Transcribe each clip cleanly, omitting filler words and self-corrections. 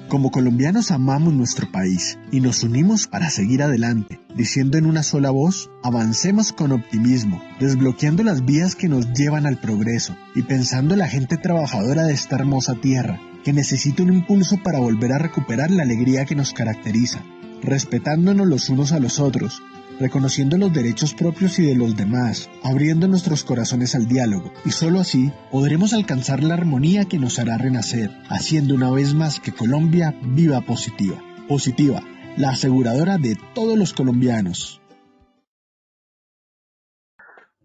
Como colombianos amamos nuestro país y nos unimos para seguir adelante, diciendo en una sola voz, avancemos con optimismo, desbloqueando las vías que nos llevan al progreso y pensando en la gente trabajadora de esta hermosa tierra, que necesita un impulso para volver a recuperar la alegría que nos caracteriza, respetándonos los unos a los otros, reconociendo los derechos propios y de los demás, abriendo nuestros corazones al diálogo, y solo así podremos alcanzar la armonía que nos hará renacer, haciendo una vez más que Colombia viva positiva. Positiva, la aseguradora de todos los colombianos.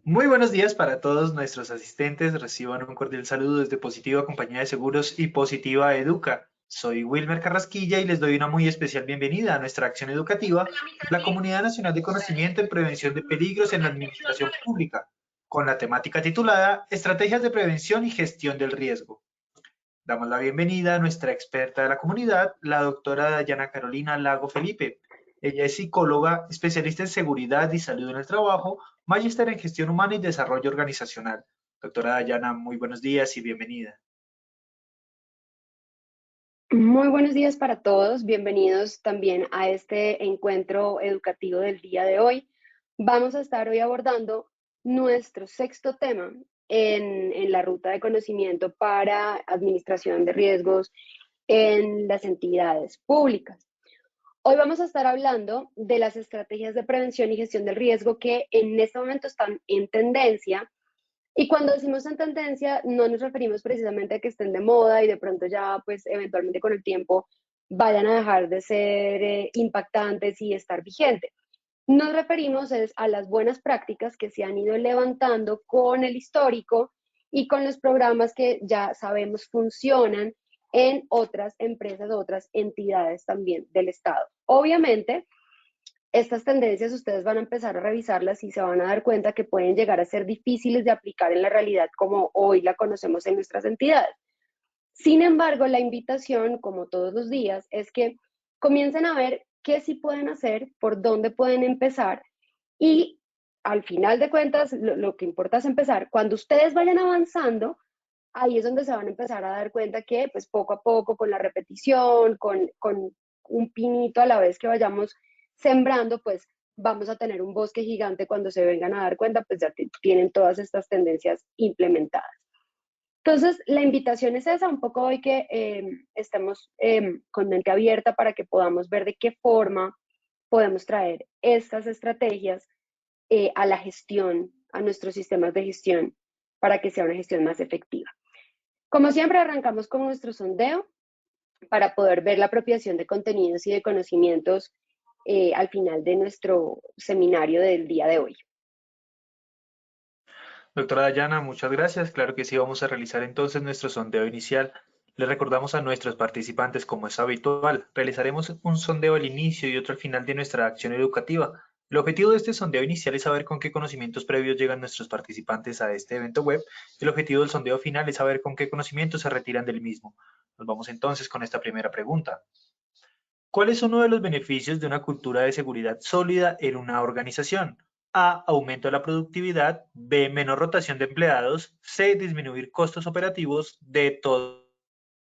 Muy buenos días para todos nuestros asistentes. Reciban un cordial saludo desde Positiva Compañía de Seguros y Positiva Educa. Soy Wilmer Carrasquilla y les doy una muy especial bienvenida a nuestra acción educativa de la Comunidad Nacional de Conocimiento en Prevención de Peligros en la Administración Pública, con la temática titulada Estrategias de Prevención y Gestión del Riesgo. Damos la bienvenida a nuestra experta de la comunidad, la doctora Dayana Carolina Lago Felipe. Ella es psicóloga, especialista en seguridad y salud en el trabajo, magíster en gestión humana y desarrollo organizacional. Doctora Dayana, muy buenos días y bienvenida. Muy buenos días para todos, bienvenidos también a este encuentro educativo del día de hoy. Vamos a estar hoy abordando nuestro sexto tema en la ruta de conocimiento para administración de riesgos en las entidades públicas. Hoy vamos a estar hablando de las estrategias de prevención y gestión del riesgo que en este momento están en tendencia. Y cuando decimos en tendencia, no nos referimos precisamente a que estén de moda y de pronto ya, pues eventualmente con el tiempo vayan a dejar de ser impactantes y estar vigentes. Nos referimos es a las buenas prácticas que se han ido levantando con el histórico y con los programas que ya sabemos funcionan en otras empresas, otras entidades también del Estado. Obviamente, estas tendencias ustedes van a empezar a revisarlas y se van a dar cuenta que pueden llegar a ser difíciles de aplicar en la realidad como hoy la conocemos en nuestras entidades. Sin embargo, la invitación, como todos los días, es que comiencen a ver qué sí pueden hacer, por dónde pueden empezar y al final de cuentas lo que importa es empezar. Cuando ustedes vayan avanzando, ahí es donde se van a empezar a dar cuenta que pues poco a poco, con la repetición, con un pinito a la vez que vayamos sembrando, pues vamos a tener un bosque gigante cuando se vengan a dar cuenta, pues ya tienen todas estas tendencias implementadas. Entonces, la invitación es esa, un poco hoy que estemos con mente abierta para que podamos ver de qué forma podemos traer estas estrategias a la gestión, a nuestros sistemas de gestión, para que sea una gestión más efectiva. Como siempre, arrancamos con nuestro sondeo para poder ver la apropiación de contenidos y de conocimientos al final de nuestro seminario del día de hoy. Doctora Dayana, muchas gracias. Claro que sí, vamos a realizar entonces nuestro sondeo inicial. Le recordamos a nuestros participantes, como es habitual, realizaremos un sondeo al inicio y otro al final de nuestra acción educativa. El objetivo de este sondeo inicial es saber con qué conocimientos previos llegan nuestros participantes a este evento web. El objetivo del sondeo final es saber con qué conocimientos se retiran del mismo. Nos vamos entonces con esta primera pregunta. ¿Cuál es uno de los beneficios de una cultura de seguridad sólida en una organización? A, aumento de la productividad, B, menor rotación de empleados, C, disminuir costos operativos, D, todas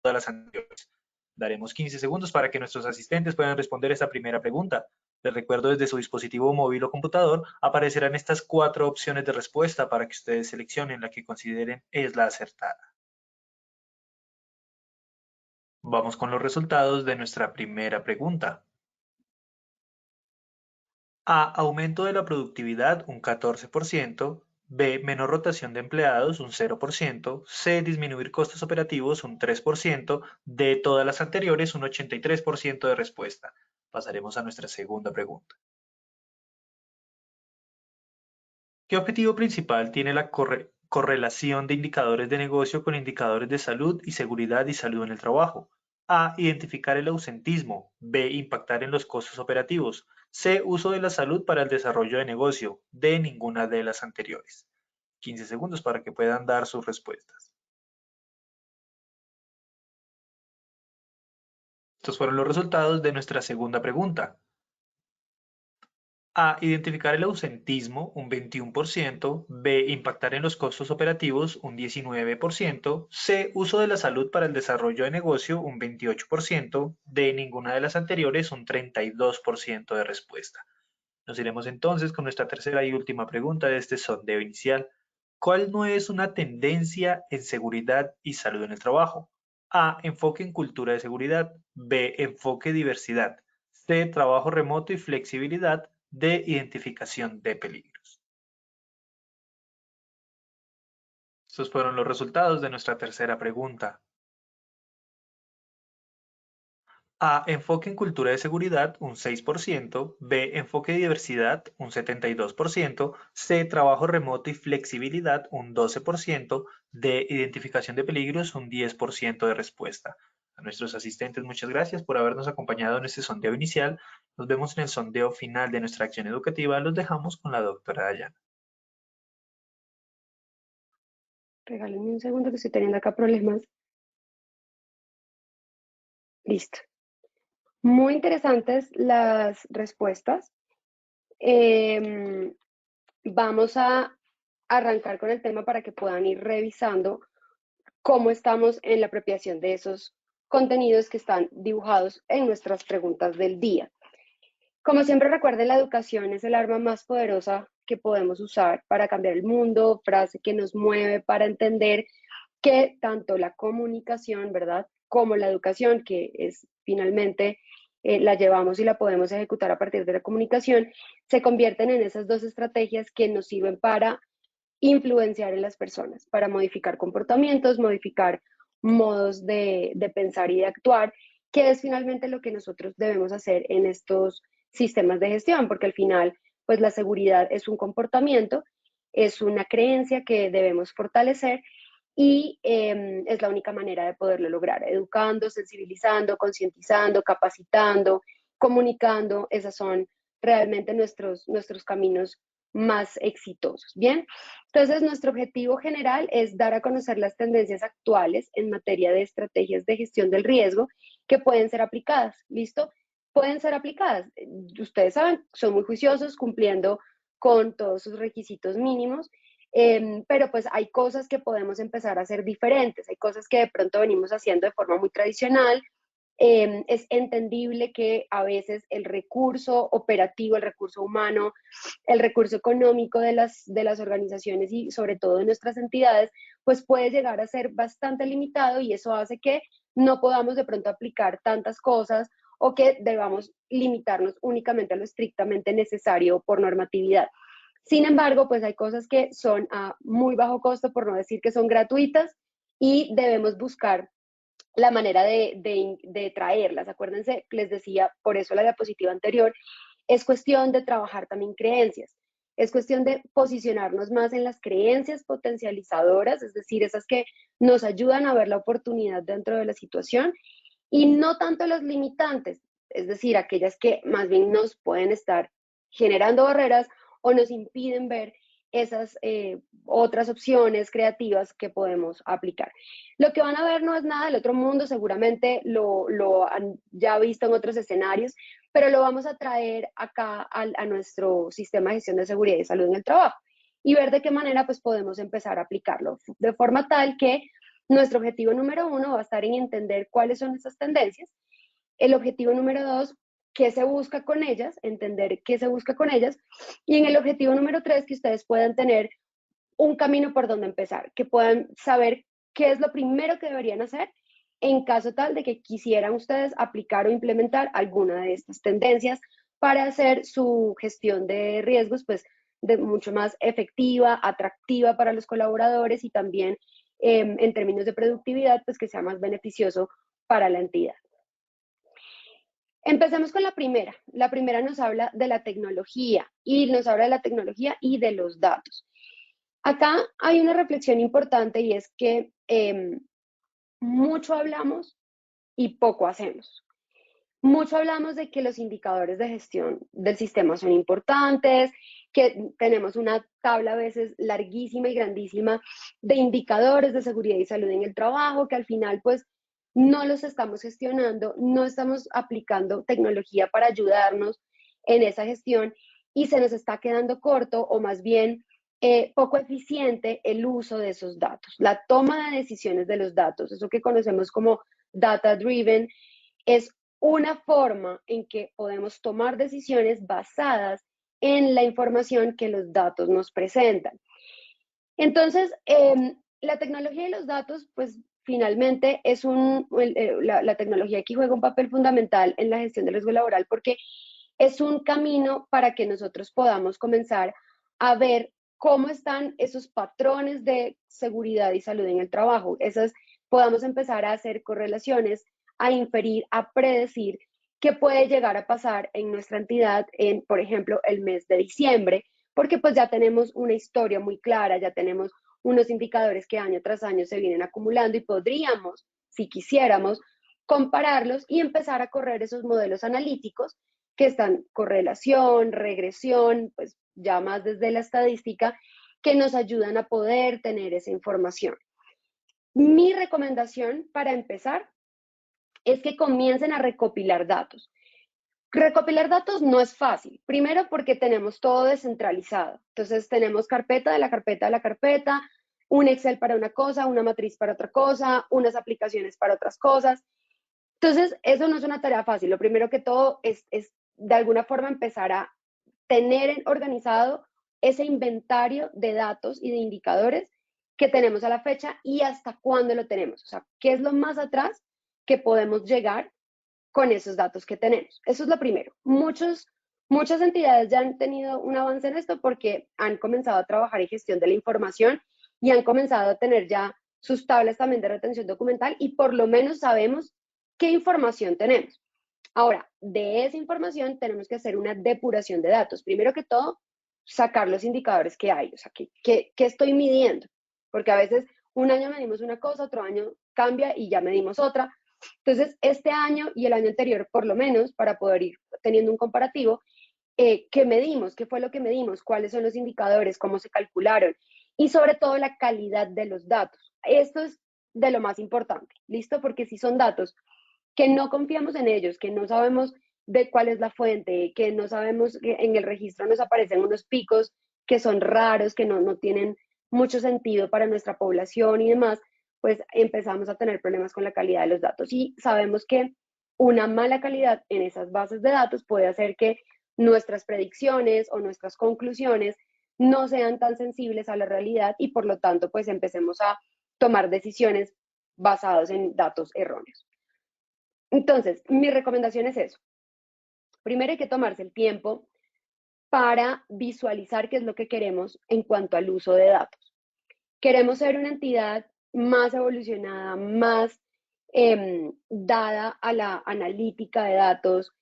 las anteriores. Daremos 15 segundos para que nuestros asistentes puedan responder esta primera pregunta. Les recuerdo desde su dispositivo móvil o computador aparecerán estas 4 opciones de respuesta para que ustedes seleccionen la que consideren es la acertada. Vamos con los resultados de nuestra primera pregunta. A, aumento de la productividad un 14%, B, menor rotación de empleados un 0%, C, disminuir costos operativos un 3%, D, todas las anteriores un 83% de respuesta. Pasaremos a nuestra segunda pregunta. ¿Qué objetivo principal tiene la correlación de indicadores de negocio con indicadores de salud y seguridad y salud en el trabajo? A, identificar el ausentismo. B, impactar en los costos operativos. C, uso de la salud para el desarrollo de negocio. D, ninguna de las anteriores. 15 segundos para que puedan dar sus respuestas. Estos fueron los resultados de nuestra segunda pregunta. A, identificar el ausentismo, un 21%, B, impactar en los costos operativos, un 19%, C, uso de la salud para el desarrollo de negocio, un 28%, D, ninguna de las anteriores, un 32% de respuesta. Nos iremos entonces con nuestra tercera y última pregunta de este sondeo inicial. ¿Cuál no es una tendencia en seguridad y salud en el trabajo? A, enfoque en cultura de seguridad. B, enfoque diversidad. C, trabajo remoto y flexibilidad. D, identificación de peligros. Estos fueron los resultados de nuestra tercera pregunta. A, enfoque en cultura de seguridad, un 6%, B, enfoque de diversidad, un 72%, C, trabajo remoto y flexibilidad, un 12%, D, identificación de peligros, un 10% de respuesta. A nuestros asistentes, muchas gracias por habernos acompañado en este sondeo inicial. Nos vemos en el sondeo final de nuestra acción educativa. Los dejamos con la doctora Dayana. Regálenme un segundo que estoy teniendo acá problemas. Listo. Muy interesantes las respuestas. Vamos a arrancar con el tema para que puedan ir revisando cómo estamos en la apropiación de esos contenidos que están dibujados en nuestras preguntas del día. Como siempre, recuerden, la educación es el arma más poderosa que podemos usar para cambiar el mundo, frase que nos mueve para entender que tanto la comunicación, ¿verdad?, como la educación, que es finalmente la llevamos y la podemos ejecutar a partir de la comunicación, se convierten en esas dos estrategias que nos sirven para influenciar en las personas, para modificar comportamientos, modificar modos de pensar y de actuar, que es finalmente lo que nosotros debemos hacer en estos sistemas de gestión, porque al final, pues la seguridad es un comportamiento, es una creencia que debemos fortalecer y es la única manera de poderlo lograr, educando, sensibilizando, concientizando, capacitando, comunicando. Esos son realmente nuestros caminos más exitosos. Bien, entonces nuestro objetivo general es dar a conocer las tendencias actuales en materia de estrategias de gestión del riesgo que pueden ser aplicadas. ¿Listo? Pueden ser aplicadas. Ustedes saben, son muy juiciosos cumpliendo con todos sus requisitos mínimos. Pero pues hay cosas que podemos empezar a hacer diferentes, hay cosas que de pronto venimos haciendo de forma muy tradicional. Es entendible que a veces el recurso operativo, el recurso humano, el recurso económico de las organizaciones y sobre todo de nuestras entidades, pues puede llegar a ser bastante limitado y eso hace que no podamos de pronto aplicar tantas cosas o que debamos limitarnos únicamente a lo estrictamente necesario por normatividad. Sin embargo, pues hay cosas que son a muy bajo costo, por no decir que son gratuitas, y debemos buscar la manera de traerlas. Acuérdense, les decía, por eso la diapositiva anterior, es cuestión de trabajar también creencias. Es cuestión de posicionarnos más en las creencias potencializadoras, es decir, esas que nos ayudan a ver la oportunidad dentro de la situación, y no tanto las limitantes, es decir, aquellas que más bien nos pueden estar generando barreras o nos impiden ver esas otras opciones creativas que podemos aplicar. Lo que van a ver no es nada del otro mundo, seguramente lo han ya visto en otros escenarios, pero lo vamos a traer acá a nuestro sistema de gestión de seguridad y salud en el trabajo y ver de qué manera pues podemos empezar a aplicarlo de forma tal que nuestro objetivo número 1 va a estar en entender cuáles son esas tendencias. El objetivo número 2, qué se busca con ellas, entender qué se busca con ellas. Y en el objetivo número 3, que ustedes puedan tener un camino por donde empezar, que puedan saber qué es lo primero que deberían hacer en caso tal de que quisieran ustedes aplicar o implementar alguna de estas tendencias para hacer su gestión de riesgos pues de mucho más efectiva, atractiva para los colaboradores y también en términos de productividad pues que sea más beneficioso para la entidad. Empecemos con la primera. La primera nos habla de la tecnología y nos habla de la tecnología y de los datos. Acá hay una reflexión importante y es que mucho hablamos y poco hacemos. Mucho hablamos de que los indicadores de gestión del sistema son importantes, que tenemos una tabla a veces larguísima y grandísima de indicadores de seguridad y salud en el trabajo, que al final pues no los estamos gestionando, no estamos aplicando tecnología para ayudarnos en esa gestión y se nos está quedando corto o más bien poco eficiente el uso de esos datos, la toma de decisiones de los datos, eso que conocemos como data driven, es una forma en que podemos tomar decisiones basadas en la información que los datos nos presentan. Entonces, la tecnología de los datos, pues finalmente es la tecnología aquí juega un papel fundamental en la gestión del riesgo laboral porque es un camino para que nosotros podamos comenzar a ver cómo están esos patrones de seguridad y salud en el trabajo. Podamos empezar a hacer correlaciones, a inferir, a predecir qué puede llegar a pasar en nuestra entidad en, por ejemplo, el mes de diciembre, porque pues ya tenemos una historia muy clara, ya tenemos unos indicadores que año tras año se vienen acumulando y podríamos, si quisiéramos, compararlos y empezar a correr esos modelos analíticos que están correlación, regresión, pues ya más desde la estadística, que nos ayudan a poder tener esa información. Mi recomendación para empezar es que comiencen a recopilar datos. Recopilar datos no es fácil. Primero porque tenemos todo descentralizado. Entonces tenemos carpeta de la carpeta de la carpeta, un Excel para una cosa, una matriz para otra cosa, unas aplicaciones para otras cosas. Entonces, eso no es una tarea fácil. Lo primero que todo es de alguna forma empezar a tener organizado ese inventario de datos y de indicadores que tenemos a la fecha y hasta cuándo lo tenemos. O sea, qué es lo más atrás que podemos llegar con esos datos que tenemos. Eso es lo primero. Muchas entidades ya han tenido un avance en esto porque han comenzado a trabajar en gestión de la información y han comenzado a tener ya sus tablas también de retención documental y por lo menos sabemos qué información tenemos. Ahora, de esa información tenemos que hacer una depuración de datos. Primero que todo, sacar los indicadores que hay, o sea, ¿qué estoy midiendo? Porque a veces un año medimos una cosa, otro año cambia y ya medimos otra. Entonces, este año y el año anterior, por lo menos, para poder ir teniendo un comparativo, ¿qué medimos? ¿Qué fue lo que medimos? ¿Cuáles son los indicadores? ¿Cómo se calcularon? Y sobre todo la calidad de los datos. Esto es de lo más importante, ¿listo? Porque si son datos que no confiamos en ellos, que no sabemos de cuál es la fuente, que no sabemos que en el registro nos aparecen unos picos que son raros, que no tienen mucho sentido para nuestra población y demás, pues empezamos a tener problemas con la calidad de los datos. Y sabemos que una mala calidad en esas bases de datos puede hacer que nuestras predicciones o nuestras conclusiones no sean tan sensibles a la realidad y por lo tanto pues empecemos a tomar decisiones basadas en datos erróneos. Entonces, mi recomendación es eso. Primero hay que tomarse el tiempo para visualizar qué es lo que queremos en cuanto al uso de datos. Queremos ser una entidad más evolucionada, más dada a la analítica de datos.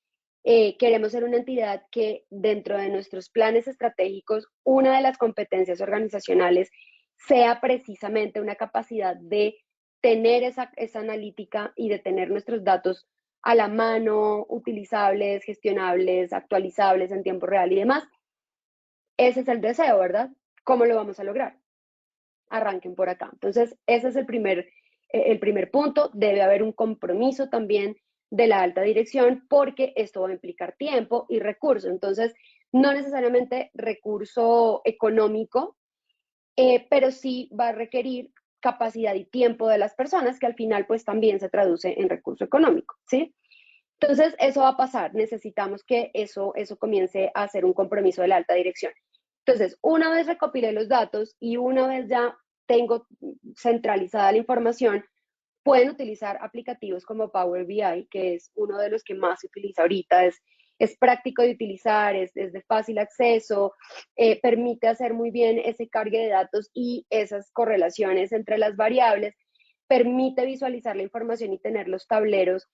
Queremos ser una entidad que dentro de nuestros planes estratégicos, una de las competencias organizacionales sea precisamente una capacidad de tener esa analítica y de tener nuestros datos a la mano, utilizables, gestionables, actualizables en tiempo real y demás. Ese es el deseo, ¿verdad? ¿Cómo lo vamos a lograr? Arranquen por acá. Entonces, ese es el primer punto. Debe haber un compromiso también de la alta dirección porque esto va a implicar tiempo y recursos. Entonces, no necesariamente recurso económico, pero sí va a requerir capacidad y tiempo de las personas que al final pues también se traduce en recurso económico, ¿sí? Entonces, eso va a pasar. Necesitamos que eso comience a ser un compromiso de la alta dirección. Entonces, una vez recopilé los datos y una vez ya tengo centralizada la información, pueden utilizar aplicativos como Power BI, que es uno de los que más se utiliza ahorita. Es práctico de utilizar, es de fácil acceso, permite hacer muy bien ese cargue de datos y esas correlaciones entre las variables, permite visualizar la información y tener los tableros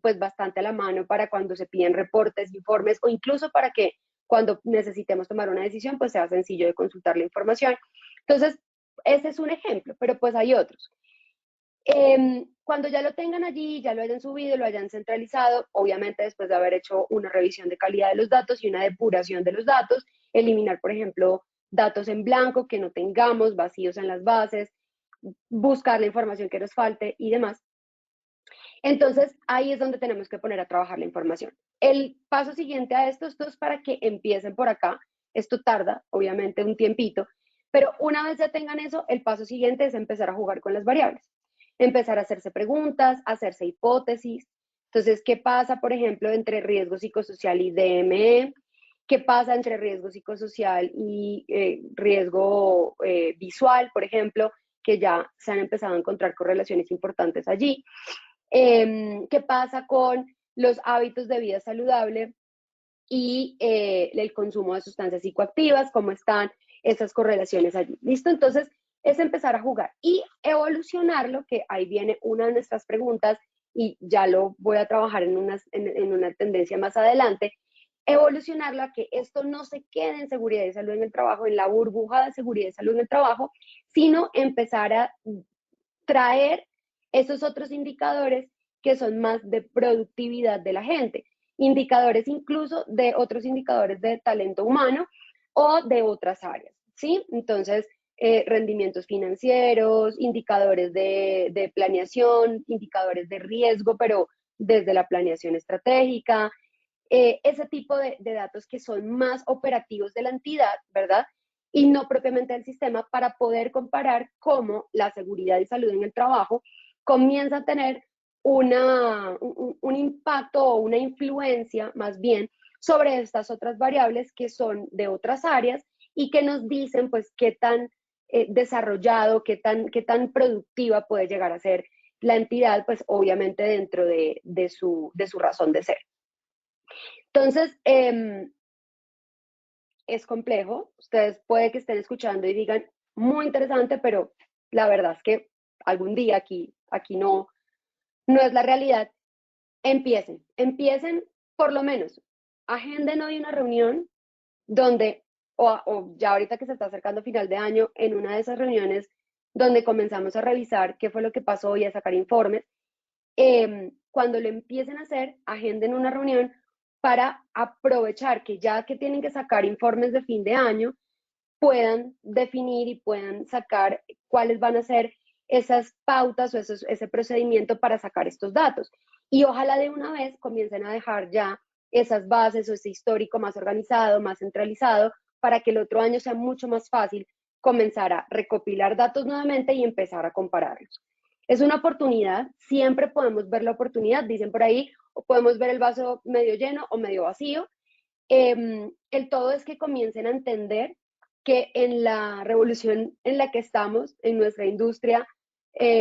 pues bastante a la mano para cuando se piden reportes, informes o incluso para que cuando necesitemos tomar una decisión pues sea sencillo de consultar la información. Entonces, ese es un ejemplo, pero pues hay otros. Cuando ya lo tengan allí, ya lo hayan subido, lo hayan centralizado, obviamente después de haber hecho una revisión de calidad de los datos y una depuración de los datos, eliminar, por ejemplo, datos en blanco que no tengamos, vacíos en las bases, buscar la información que nos falte y demás. Entonces, ahí es donde tenemos que poner a trabajar la información. El paso siguiente a esto es para que empiecen por acá. Esto tarda, obviamente, un tiempito, pero una vez ya tengan eso, el paso siguiente es empezar a jugar con las variables, empezar a hacerse preguntas, hacerse hipótesis. Entonces, ¿qué pasa, por ejemplo, entre riesgo psicosocial y DME? ¿Qué pasa entre riesgo psicosocial y riesgo visual, por ejemplo, que ya se han empezado a encontrar correlaciones importantes allí? ¿Qué pasa con los hábitos de vida saludable y el consumo de sustancias psicoactivas? ¿Cómo están esas correlaciones allí? ¿Listo? Entonces, es empezar a jugar y evolucionarlo, que ahí viene una de nuestras preguntas y ya lo voy a trabajar en una tendencia más adelante, evolucionarlo a que esto no se quede en seguridad y salud en el trabajo, en la burbuja de seguridad y salud en el trabajo, sino empezar a traer esos otros indicadores que son más de productividad de la gente, indicadores incluso de otros indicadores de talento humano o de otras áreas, ¿sí? Entonces, rendimientos financieros, indicadores de planeación, indicadores de riesgo, pero desde la planeación estratégica, ese tipo de datos que son más operativos de la entidad, ¿verdad? Y no propiamente del sistema, para poder comparar cómo la seguridad y salud en el trabajo comienza a tener un impacto o una influencia más bien sobre estas otras variables que son de otras áreas y que nos dicen pues qué tan desarrollado, qué tan productiva puede llegar a ser la entidad, pues obviamente dentro de su razón de ser. Entonces, es complejo. Ustedes puede que estén escuchando y digan, muy interesante, pero la verdad es que algún día aquí no es la realidad. Empiecen por lo menos, agenden hoy una reunión donde, o ya ahorita que se está acercando final de año, en una de esas reuniones donde comenzamos a revisar qué fue lo que pasó y a sacar informes, cuando lo empiecen a hacer, agenden una reunión para aprovechar que ya que tienen que sacar informes de fin de año, puedan definir y puedan sacar cuáles van a ser esas pautas o ese procedimiento para sacar estos datos. Y ojalá de una vez comiencen a dejar ya esas bases o ese histórico más organizado, más centralizado, para que el otro año sea mucho más fácil comenzar a recopilar datos nuevamente y empezar a compararlos. Es una oportunidad, siempre podemos ver la oportunidad, dicen por ahí, o podemos ver el vaso medio lleno o medio vacío. El todo es que comiencen a entender que en la revolución en la que estamos, en nuestra industria,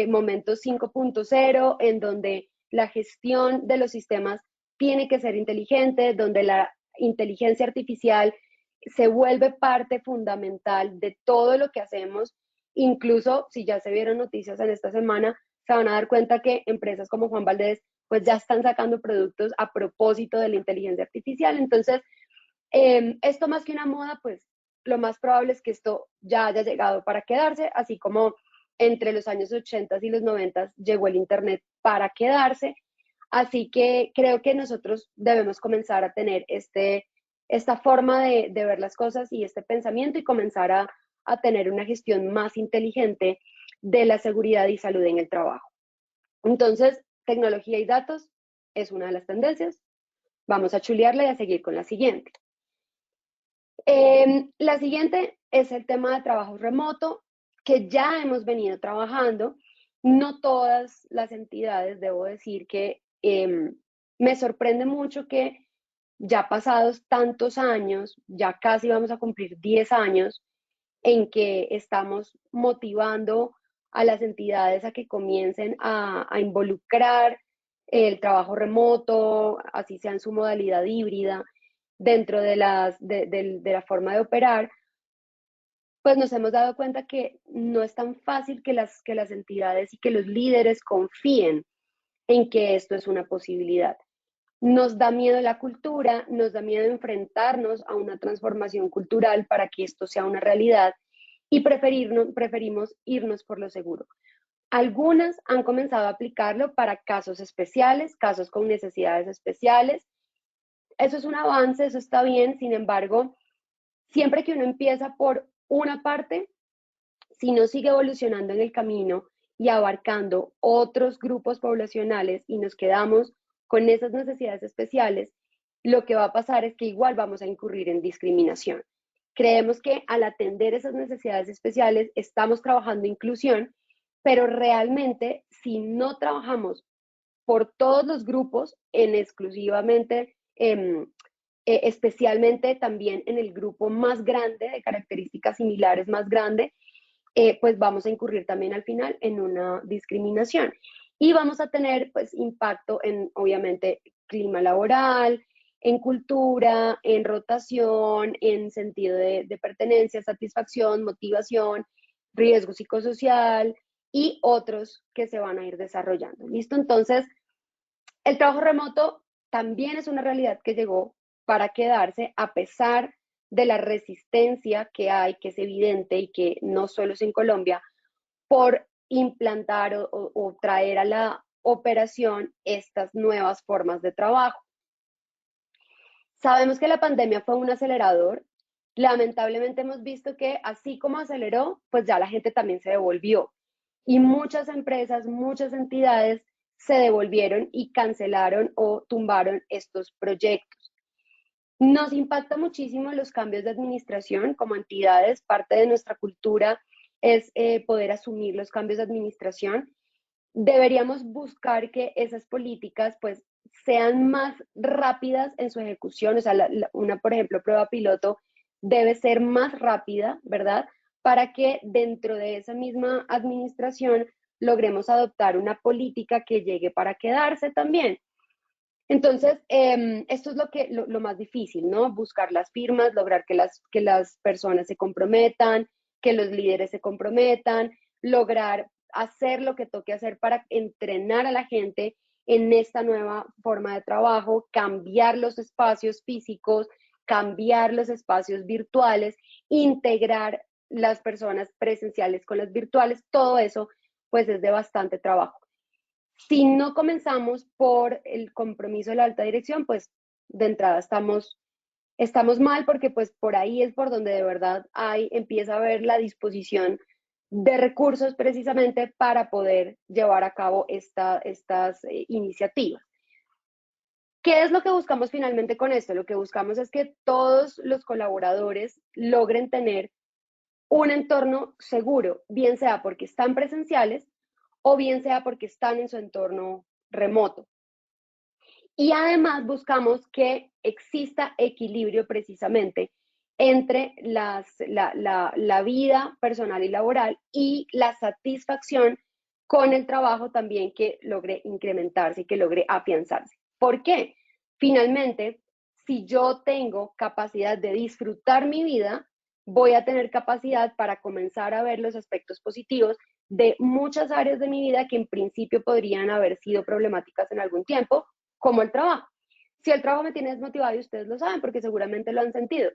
momento 5.0, en donde la gestión de los sistemas tiene que ser inteligente, donde la inteligencia artificial se vuelve parte fundamental de todo lo que hacemos. Incluso si ya se vieron noticias en esta semana, se van a dar cuenta que empresas como Juan Valdez pues ya están sacando productos a propósito de la inteligencia artificial. Entonces, esto más que una moda, pues lo más probable es que esto ya haya llegado para quedarse, así como entre los años 80 y los 90 llegó el Internet para quedarse. Así que creo que nosotros debemos comenzar a tener esta forma de ver las cosas y este pensamiento y comenzar a tener una gestión más inteligente de la seguridad y salud en el trabajo. Entonces, tecnología y datos es una de las tendencias. Vamos a chulearla y a seguir con la siguiente. La siguiente es el tema de trabajo remoto, que ya hemos venido trabajando. No todas las entidades, debo decir que me sorprende mucho que ya pasados tantos años, ya casi vamos a cumplir 10 años, en que estamos motivando a las entidades a que comiencen a involucrar el trabajo remoto, así sea en su modalidad híbrida, dentro de la forma de operar, pues nos hemos dado cuenta que no es tan fácil que las entidades y que los líderes confíen en que esto es una posibilidad. Nos da miedo la cultura, nos da miedo enfrentarnos a una transformación cultural para que esto sea una realidad y preferimos irnos por lo seguro. Algunas han comenzado a aplicarlo para casos especiales, casos con necesidades especiales. Eso es un avance, eso está bien, sin embargo, siempre que uno empieza por una parte, si no sigue evolucionando en el camino y abarcando otros grupos poblacionales y nos quedamos con esas necesidades especiales, lo que va a pasar es que igual vamos a incurrir en discriminación. Creemos que al atender esas necesidades especiales estamos trabajando inclusión, pero realmente si no trabajamos por todos los grupos, en exclusivamente, especialmente también en el grupo más grande, de características similares más grande, pues vamos a incurrir también al final en una discriminación. Y vamos a tener pues impacto en, obviamente, clima laboral, en cultura, en rotación, en sentido de pertenencia, satisfacción, motivación, riesgo psicosocial y otros que se van a ir desarrollando. ¿Listo? Entonces, el trabajo remoto también es una realidad que llegó para quedarse a pesar de la resistencia que hay, que es evidente y que no solo es en Colombia, por implantar o traer a la operación estas nuevas formas de trabajo. Sabemos que la pandemia fue un acelerador. Lamentablemente hemos visto que así como aceleró, pues ya la gente también se devolvió. Y muchas empresas, muchas entidades se devolvieron y cancelaron o tumbaron estos proyectos. Nos impacta muchísimo los cambios de administración como entidades. Parte de nuestra cultura es poder asumir los cambios de administración. Deberíamos buscar que esas políticas pues sean más rápidas en su ejecución. O sea, una, por ejemplo, prueba piloto debe ser más rápida, ¿verdad? Para que dentro de esa misma administración logremos adoptar una política que llegue para quedarse también. Entonces, esto es lo más difícil, ¿no? Buscar las firmas, lograr que las personas se comprometan, que los líderes se comprometan, lograr hacer lo que toque hacer para entrenar a la gente en esta nueva forma de trabajo, cambiar los espacios físicos, cambiar los espacios virtuales, integrar las personas presenciales con las virtuales, todo eso pues es de bastante trabajo. Si no comenzamos por el compromiso de la alta dirección, pues de entrada estamos mal porque pues por ahí es por donde de verdad empieza a haber la disposición de recursos precisamente para poder llevar a cabo estas iniciativas. ¿Qué es lo que buscamos finalmente con esto? Lo que buscamos es que todos los colaboradores logren tener un entorno seguro, bien sea porque están presenciales o bien sea porque están en su entorno remoto. Y además buscamos que exista equilibrio precisamente entre la vida personal y laboral y la satisfacción con el trabajo también que logre incrementarse y que logre afianzarse. ¿Por qué? Finalmente, si yo tengo capacidad de disfrutar mi vida, voy a tener capacidad para comenzar a ver los aspectos positivos de muchas áreas de mi vida que en principio podrían haber sido problemáticas en algún tiempo, como el trabajo. Si el trabajo me tiene desmotivado, y ustedes lo saben porque seguramente lo han sentido,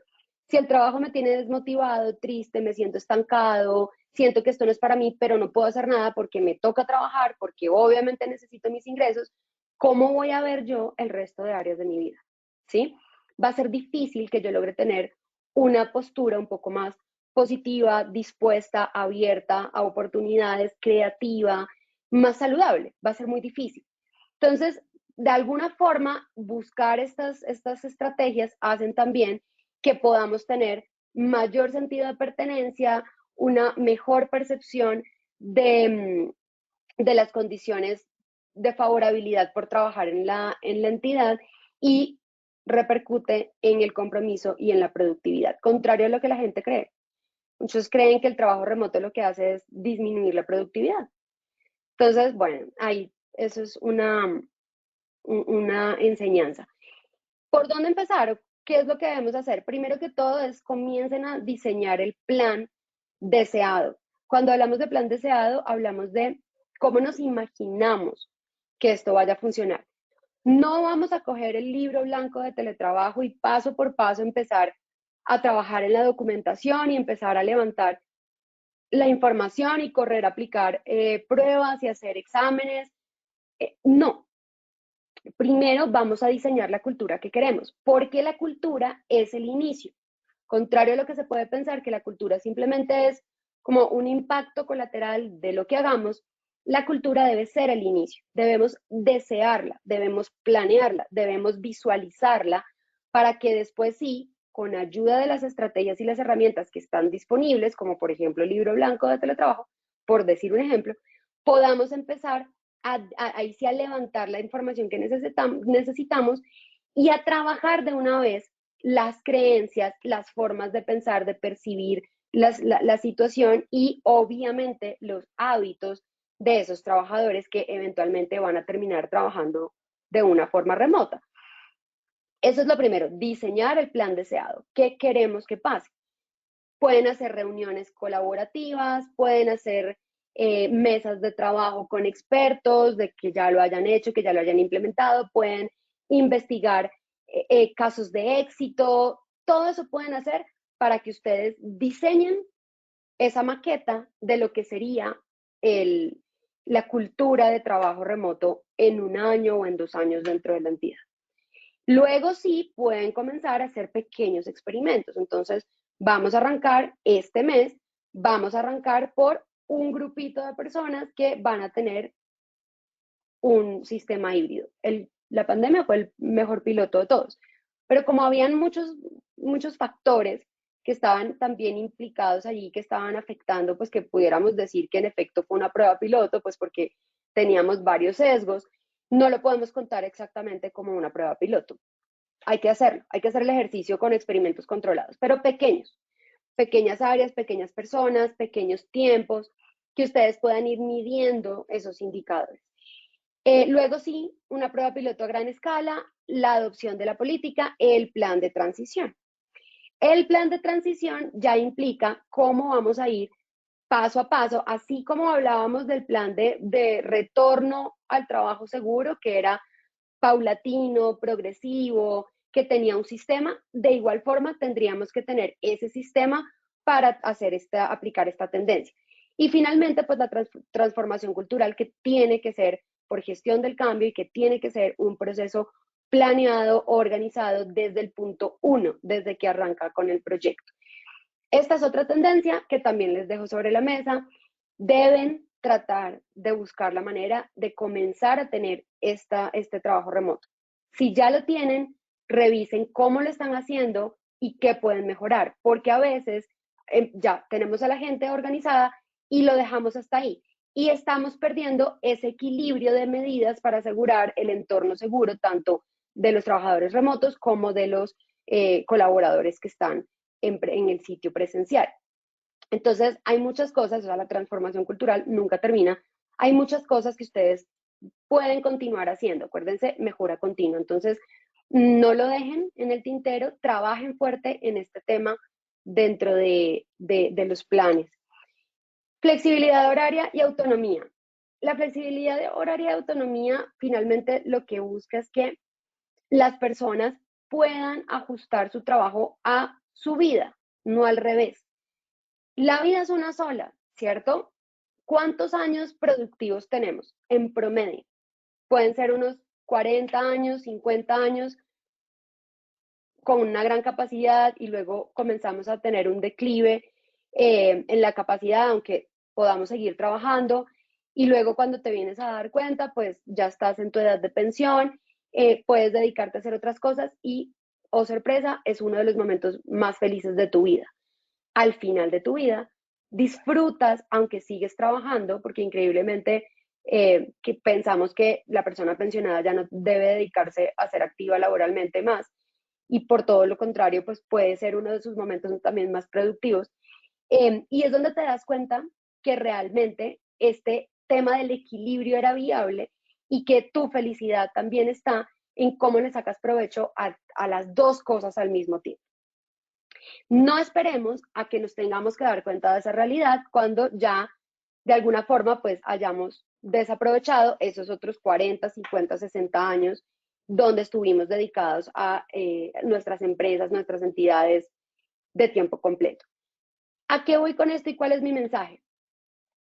si el trabajo me tiene desmotivado, triste, me siento estancado, siento que esto no es para mí, pero no puedo hacer nada porque me toca trabajar, porque obviamente necesito mis ingresos, ¿cómo voy a ver yo el resto de áreas de mi vida? ¿Sí? Va a ser difícil que yo logre tener una postura un poco más positiva, dispuesta, abierta a oportunidades, creativa, más saludable. Va a ser muy difícil. Entonces, de alguna forma, buscar estas estrategias hacen también que podamos tener mayor sentido de pertenencia, una mejor percepción de las condiciones de favorabilidad por trabajar en la entidad y repercute en el compromiso y en la productividad, contrario a lo que la gente cree. Muchos creen que el trabajo remoto lo que hace es disminuir la productividad. Entonces, bueno, ahí eso es una enseñanza. ¿Por dónde empezar? ¿Qué es lo que debemos hacer? Primero que todo es comiencen a diseñar el plan deseado. Cuando hablamos de plan deseado, hablamos de cómo nos imaginamos que esto vaya a funcionar. No vamos a coger el libro blanco de teletrabajo y paso por paso empezar a trabajar en la documentación y empezar a levantar la información y correr a aplicar pruebas y hacer exámenes. No, primero vamos a diseñar la cultura que queremos, porque la cultura es el inicio. Contrario a lo que se puede pensar que la cultura simplemente es como un impacto colateral de lo que hagamos, La cultura debe ser el inicio, debemos desearla, debemos planearla, debemos visualizarla para que después sí, con ayuda de las estrategias y las herramientas que están disponibles, como por ejemplo el libro blanco de teletrabajo, por decir un ejemplo, podamos empezar ahí sí a levantar la información que necesitamos y a trabajar de una vez las creencias, las formas de pensar, de percibir la situación y obviamente los hábitos de esos trabajadores que eventualmente van a terminar trabajando de una forma remota. Eso es lo primero, diseñar el plan deseado. ¿Qué queremos que pase? Pueden hacer reuniones colaborativas, pueden hacer mesas de trabajo con expertos de que ya lo hayan hecho, que ya lo hayan implementado, pueden investigar casos de éxito, todo eso pueden hacer para que ustedes diseñen esa maqueta de lo que sería la cultura de trabajo remoto en un año o en 2 años dentro de la entidad. Luego sí pueden comenzar a hacer pequeños experimentos. Entonces, vamos a arrancar este mes, vamos a arrancar por un grupito de personas que van a tener un sistema híbrido. La pandemia fue el mejor piloto de todos, pero como habían muchos factores que estaban también implicados allí, que estaban afectando, pues que pudiéramos decir que en efecto fue una prueba piloto, pues porque teníamos varios sesgos, no lo podemos contar exactamente como una prueba piloto. Hay que hacerlo, hay que hacer el ejercicio con experimentos controlados, pero pequeños, pequeñas áreas, pequeñas personas, pequeños tiempos, que ustedes puedan ir midiendo esos indicadores. Luego sí, una prueba piloto a gran escala, la adopción de la política, el plan de transición. El plan de transición ya implica cómo vamos a ir paso a paso, así como hablábamos del plan de retorno al trabajo seguro, que era paulatino, progresivo, que tenía un sistema, de igual forma tendríamos que tener ese sistema para aplicar esta tendencia. Y finalmente, pues la transformación cultural que tiene que ser por gestión del cambio y que tiene que ser un proceso planeado, organizado desde el punto 1, desde que arranca con el proyecto. Esta es otra tendencia que también les dejo sobre la mesa. Deben tratar de buscar la manera de comenzar a tener este trabajo remoto. Si ya lo tienen, revisen cómo lo están haciendo y qué pueden mejorar, porque a veces ya tenemos a la gente organizada y lo dejamos hasta ahí. Y estamos perdiendo ese equilibrio de medidas para asegurar el entorno seguro, tanto de los trabajadores remotos como de los colaboradores que están en el sitio presencial. Entonces, hay muchas cosas, o sea, la transformación cultural nunca termina. Hay muchas cosas que ustedes pueden continuar haciendo. Acuérdense, mejora continua. Entonces, no lo dejen en el tintero, trabajen fuerte en este tema dentro de los planes. Flexibilidad horaria y autonomía. La flexibilidad horaria y autonomía finalmente lo que busca es que las personas puedan ajustar su trabajo a su vida, no al revés. La vida es una sola, ¿cierto? ¿Cuántos años productivos tenemos en promedio? Pueden ser unos 40 años, 50 años, con una gran capacidad y luego comenzamos a tener un declive en la capacidad, aunque podamos seguir trabajando. Y luego cuando te vienes a dar cuenta, pues ya estás en tu edad de pensión, puedes dedicarte a hacer otras cosas y, oh sorpresa, es uno de los momentos más felices de tu vida. Al final de tu vida, disfrutas, aunque sigues trabajando, porque increíblemente que pensamos que la persona pensionada ya no debe dedicarse a ser activa laboralmente más, y por todo lo contrario, pues puede ser uno de sus momentos también más productivos. Y es donde te das cuenta que realmente este tema del equilibrio era viable y que tu felicidad también está en cómo le sacas provecho a las dos cosas al mismo tiempo. No esperemos a que nos tengamos que dar cuenta de esa realidad cuando ya de alguna forma pues hayamos desaprovechado esos otros 40, 50, 60 años donde estuvimos dedicados a nuestras empresas, nuestras entidades de tiempo completo. ¿A qué voy con esto y cuál es mi mensaje?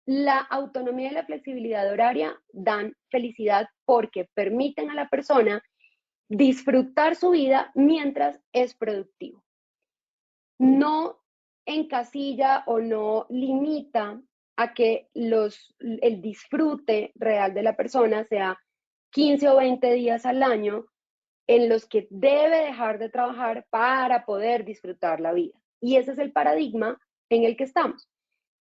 La autonomía y la flexibilidad horaria dan felicidad porque permiten a la persona disfrutar su vida mientras es productivo. No encasilla o no limita a que el disfrute real de la persona sea 15 o 20 días al año en los que debe dejar de trabajar para poder disfrutar la vida. Y ese es el paradigma en el que estamos.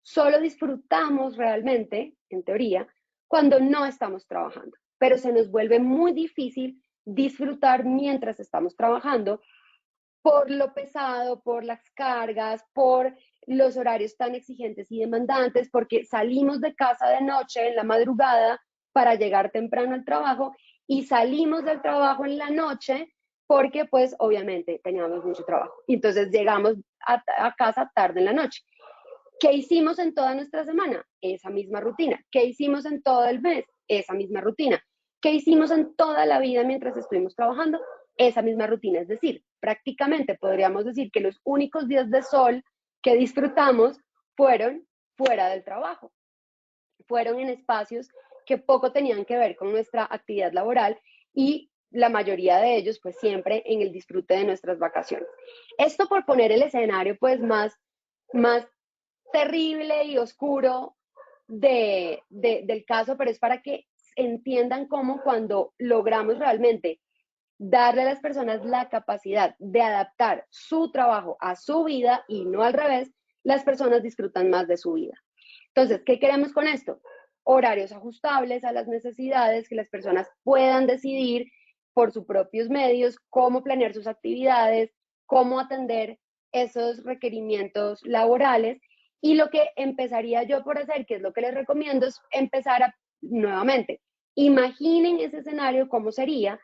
Solo disfrutamos realmente, en teoría, cuando no estamos trabajando, pero se nos vuelve muy difícil disfrutar mientras estamos trabajando por lo pesado, por las cargas, por los horarios tan exigentes y demandantes, porque salimos de casa de noche en la madrugada para llegar temprano al trabajo y salimos del trabajo en la noche porque pues obviamente teníamos mucho trabajo. Entonces llegamos a casa tarde en la noche. ¿Qué hicimos en toda nuestra semana? Esa misma rutina. ¿Qué hicimos en todo el mes? Esa misma rutina. ¿Qué hicimos en toda la vida mientras estuvimos trabajando? Esa misma rutina. Es decir, prácticamente podríamos decir que los únicos días de sol que disfrutamos fueron fuera del trabajo. Fueron en espacios que poco tenían que ver con nuestra actividad laboral y la mayoría de ellos pues siempre en el disfrute de nuestras vacaciones. Esto por poner el escenario pues más terrible y oscuro del caso, pero es para que entiendan cómo cuando logramos realmente darle a las personas la capacidad de adaptar su trabajo a su vida y no al revés, las personas disfrutan más de su vida. Entonces, ¿qué queremos con esto? Horarios ajustables a las necesidades, que las personas puedan decidir por sus propios medios cómo planear sus actividades, cómo atender esos requerimientos laborales. Y lo que empezaría yo por hacer, que es lo que les recomiendo, es empezar nuevamente, imaginen ese escenario, cómo sería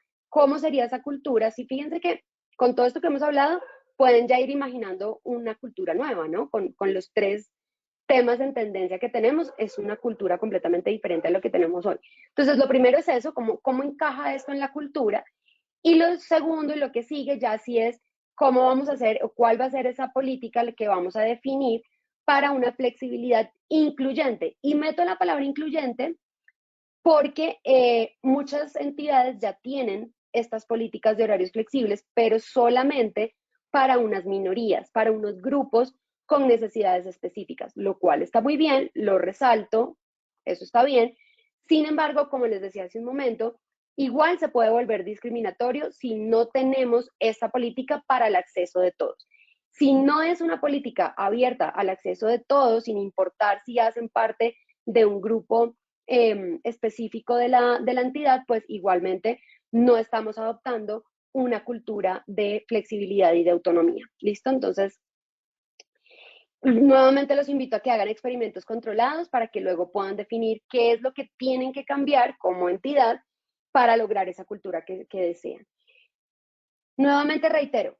esa cultura. Si fíjense que con todo esto que hemos hablado, pueden ya ir imaginando una cultura nueva, ¿no? Con los tres temas en tendencia que tenemos, es una cultura completamente diferente a lo que tenemos hoy. Entonces, lo primero es eso, cómo encaja esto en la cultura. Y lo segundo y lo que sigue ya sí es cómo vamos a hacer o cuál va a ser esa política que vamos a definir para una flexibilidad incluyente. Y meto la palabra incluyente porque muchas entidades ya tienen estas políticas de horarios flexibles, pero solamente para unas minorías, para unos grupos con necesidades específicas, lo cual está muy bien, lo resalto, eso está bien. Sin embargo, como les decía hace un momento, igual se puede volver discriminatorio si no tenemos esta política para el acceso de todos. Si no es una política abierta al acceso de todos, sin importar si hacen parte de un grupo específico de la entidad, pues igualmente no estamos adoptando una cultura de flexibilidad y de autonomía. ¿Listo? Entonces, nuevamente los invito a que hagan experimentos controlados para que luego puedan definir qué es lo que tienen que cambiar como entidad para lograr esa cultura que desean. Nuevamente reitero,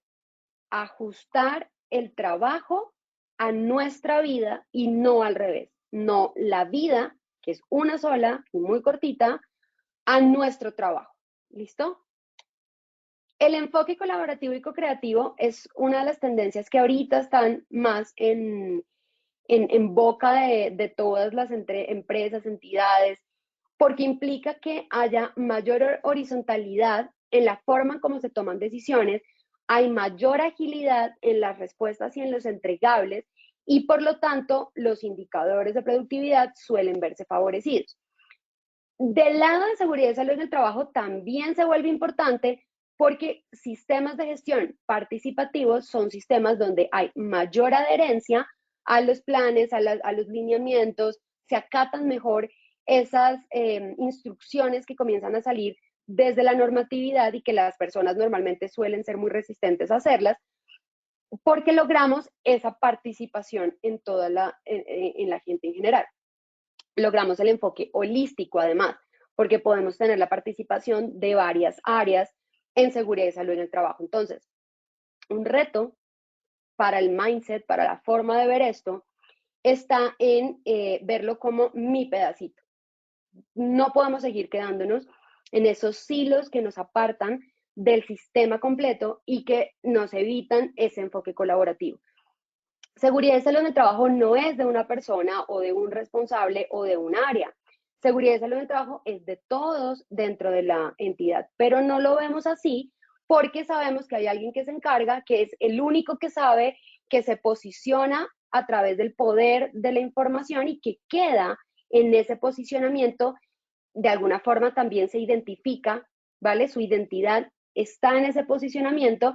ajustar el trabajo a nuestra vida y no al revés. No la vida, que es una sola y muy cortita, a nuestro trabajo. ¿Listo? El enfoque colaborativo y co-creativo es una de las tendencias que ahorita están más en boca de todas las empresas, entidades, porque implica que haya mayor horizontalidad en la forma en cómo se toman decisiones, hay mayor agilidad en las respuestas y en los entregables, y por lo tanto los indicadores de productividad suelen verse favorecidos. Del lado de seguridad y salud en el trabajo también se vuelve importante porque sistemas de gestión participativos son sistemas donde hay mayor adherencia a los planes, a los lineamientos, se acatan mejor esas instrucciones que comienzan a salir desde la normatividad y que las personas normalmente suelen ser muy resistentes a hacerlas, porque logramos esa participación en toda en la gente en general. Logramos el enfoque holístico además, porque podemos tener la participación de varias áreas en seguridad y salud en el trabajo. Entonces, un reto para el mindset, para la forma de ver esto, está en verlo como mi pedacito. No podemos seguir quedándonos en esos silos que nos apartan del sistema completo y que nos evitan ese enfoque colaborativo. Seguridad y salud en el trabajo no es de una persona o de un responsable o de un área. Seguridad y salud en el trabajo es de todos dentro de la entidad, pero no lo vemos así porque sabemos que hay alguien que se encarga, que es el único que sabe, que se posiciona a través del poder de la información y que queda en ese posicionamiento, de alguna forma también se identifica, ¿vale? Su identidad está en ese posicionamiento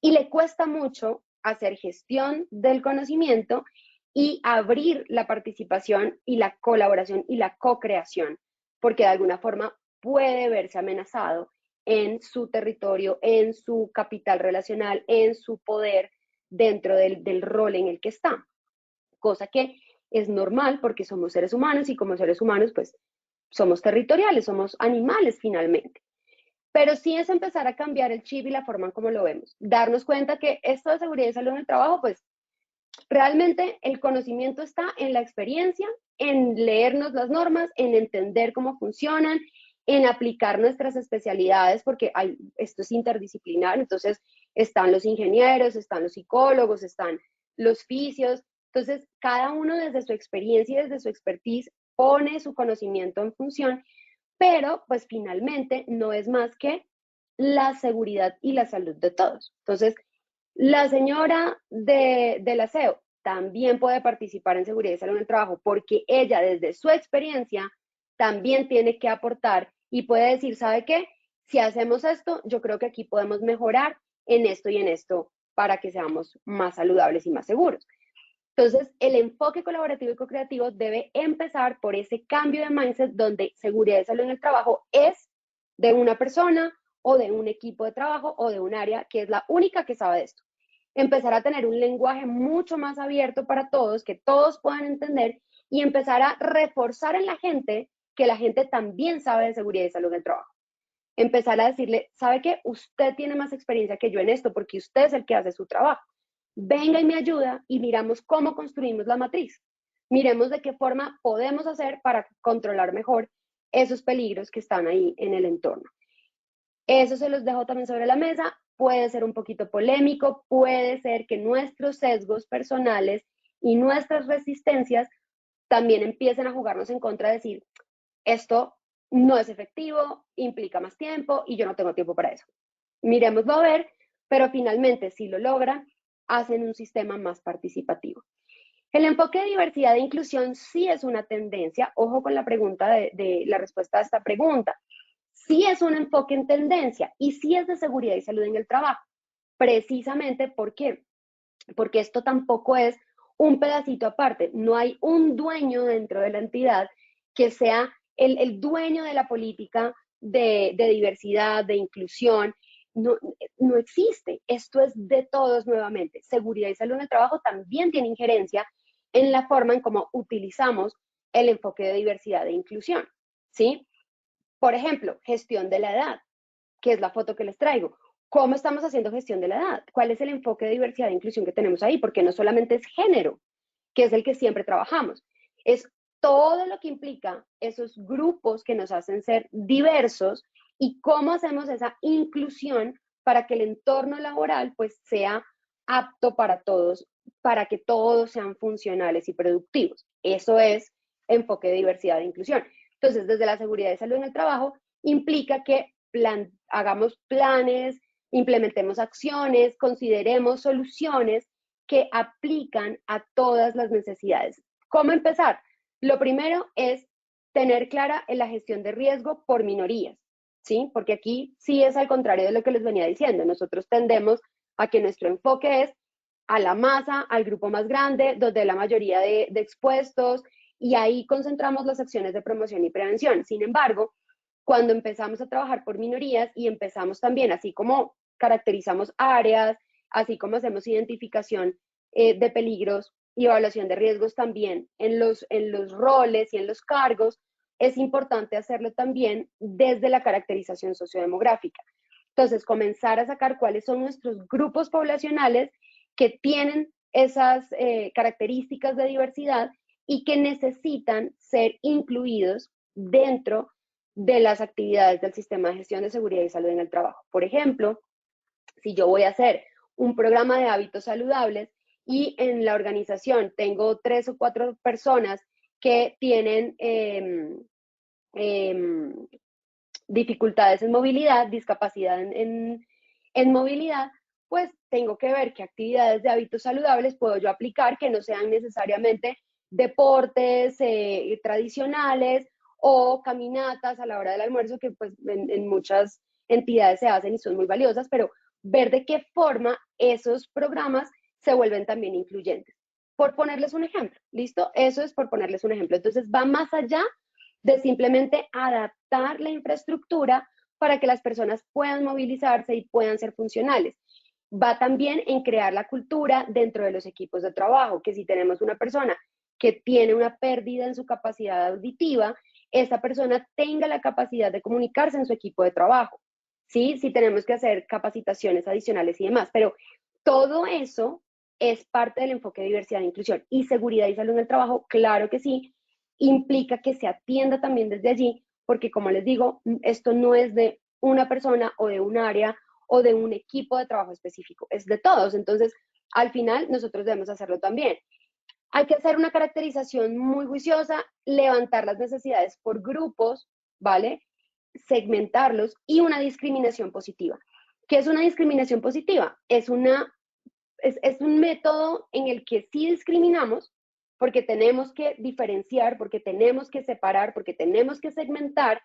y le cuesta mucho hacer gestión del conocimiento y abrir la participación y la colaboración y la co-creación, porque de alguna forma puede verse amenazado en su territorio, en su capital relacional, en su poder dentro del rol en el que está, cosa que es normal porque somos seres humanos y como seres humanos pues somos territoriales, somos animales finalmente. Pero sí es empezar a cambiar el chip y la forma en cómo lo vemos. Darnos cuenta que esto de seguridad y salud en el trabajo, pues realmente el conocimiento está en la experiencia, en leernos las normas, en entender cómo funcionan, en aplicar nuestras especialidades, porque esto es interdisciplinar, entonces están los ingenieros, están los psicólogos, están los fisios, entonces cada uno desde su experiencia y desde su expertise pone su conocimiento en función, pero pues finalmente no es más que la seguridad y la salud de todos. Entonces, la señora del aseo también puede participar en seguridad y salud en el trabajo porque ella desde su experiencia también tiene que aportar y puede decir, ¿sabe qué? Si hacemos esto, yo creo que aquí podemos mejorar en esto y en esto para que seamos más saludables y más seguros. Entonces, el enfoque colaborativo y co-creativo debe empezar por ese cambio de mindset donde seguridad y salud en el trabajo es de una persona o de un equipo de trabajo o de un área que es la única que sabe de esto. Empezar a tener un lenguaje mucho más abierto para todos, que todos puedan entender y empezar a reforzar en la gente que la gente también sabe de seguridad y salud del trabajo. Empezar a decirle, ¿sabe qué? Usted tiene más experiencia que yo en esto porque usted es el que hace su trabajo. Venga y me ayuda y miramos cómo construimos la matriz. Miremos de qué forma podemos hacer para controlar mejor esos peligros que están ahí en el entorno. Eso se los dejo también sobre la mesa. Puede ser un poquito polémico, puede ser que nuestros sesgos personales y nuestras resistencias también empiecen a jugarnos en contra, de decir, esto no es efectivo, implica más tiempo y yo no tengo tiempo para eso. Miremoslo a ver, pero finalmente si lo logran, hacen un sistema más participativo. El enfoque de diversidad e inclusión sí es una tendencia. Ojo con la pregunta de la respuesta a esta pregunta. Sí es un enfoque en tendencia y sí es de seguridad y salud en el trabajo. Precisamente, ¿por qué? Porque esto tampoco es un pedacito aparte. No hay un dueño dentro de la entidad que sea el dueño de la política de diversidad, de inclusión. No, no existe. Esto es de todos nuevamente. Seguridad y salud en el trabajo también tiene injerencia en la forma en cómo utilizamos el enfoque de diversidad e inclusión. ¿Sí? Por ejemplo, gestión de la edad, que es la foto que les traigo. ¿Cómo estamos haciendo gestión de la edad? ¿Cuál es el enfoque de diversidad e inclusión que tenemos ahí? Porque no solamente es género, que es el que siempre trabajamos, es todo lo que implica esos grupos que nos hacen ser diversos y cómo hacemos esa inclusión para que el entorno laboral pues sea apto para todos, para que todos sean funcionales y productivos. Eso es enfoque de diversidad e inclusión. Entonces, desde la seguridad y salud en el trabajo, implica que hagamos planes, implementemos acciones, consideremos soluciones que aplican a todas las necesidades. ¿Cómo empezar? Lo primero es tener clara la gestión de riesgo por minorías, ¿sí? Porque aquí sí es al contrario de lo que les venía diciendo. Nosotros tendemos a que nuestro enfoque es a la masa, al grupo más grande, donde la mayoría de expuestos, y ahí concentramos las acciones de promoción y prevención. Sin embargo, cuando empezamos a trabajar por minorías y empezamos también, así como caracterizamos áreas, así como hacemos identificación de peligros y evaluación de riesgos también en los roles y en los cargos, es importante hacerlo también desde la caracterización sociodemográfica. Entonces, comenzar a sacar cuáles son nuestros grupos poblacionales que tienen esas características de diversidad y que necesitan ser incluidos dentro de las actividades del sistema de gestión de seguridad y salud en el trabajo. Por ejemplo, si yo voy a hacer un programa de hábitos saludables y en la organización tengo 3 o 4 personas que tienen dificultades en movilidad, discapacidad en movilidad, pues tengo que ver qué actividades de hábitos saludables puedo yo aplicar que no sean necesariamente deportes tradicionales o caminatas a la hora del almuerzo, que pues en muchas entidades se hacen y son muy valiosas, pero ver de qué forma esos programas se vuelven también incluyentes. Por ponerles un ejemplo, ¿listo? Eso es por ponerles un ejemplo. Entonces va más allá de simplemente adaptar la infraestructura para que las personas puedan movilizarse y puedan ser funcionales. Va también en crear la cultura dentro de los equipos de trabajo, que si tenemos una persona que tiene una pérdida en su capacidad auditiva, esa persona tenga la capacidad de comunicarse en su equipo de trabajo. ¿Sí? Si tenemos que hacer capacitaciones adicionales y demás, pero todo eso es parte del enfoque de diversidad e inclusión. Y seguridad y salud en el trabajo, claro que sí, implica que se atienda también desde allí, porque como les digo, esto no es de una persona o de un área o de un equipo de trabajo específico, es de todos. Entonces, al final, nosotros debemos hacerlo también. Hay que hacer una caracterización muy juiciosa, levantar las necesidades por grupos, ¿vale? Segmentarlos y una discriminación positiva. ¿Qué es una discriminación positiva? Es un método en el que sí discriminamos porque tenemos que diferenciar, porque tenemos que separar, porque tenemos que segmentar,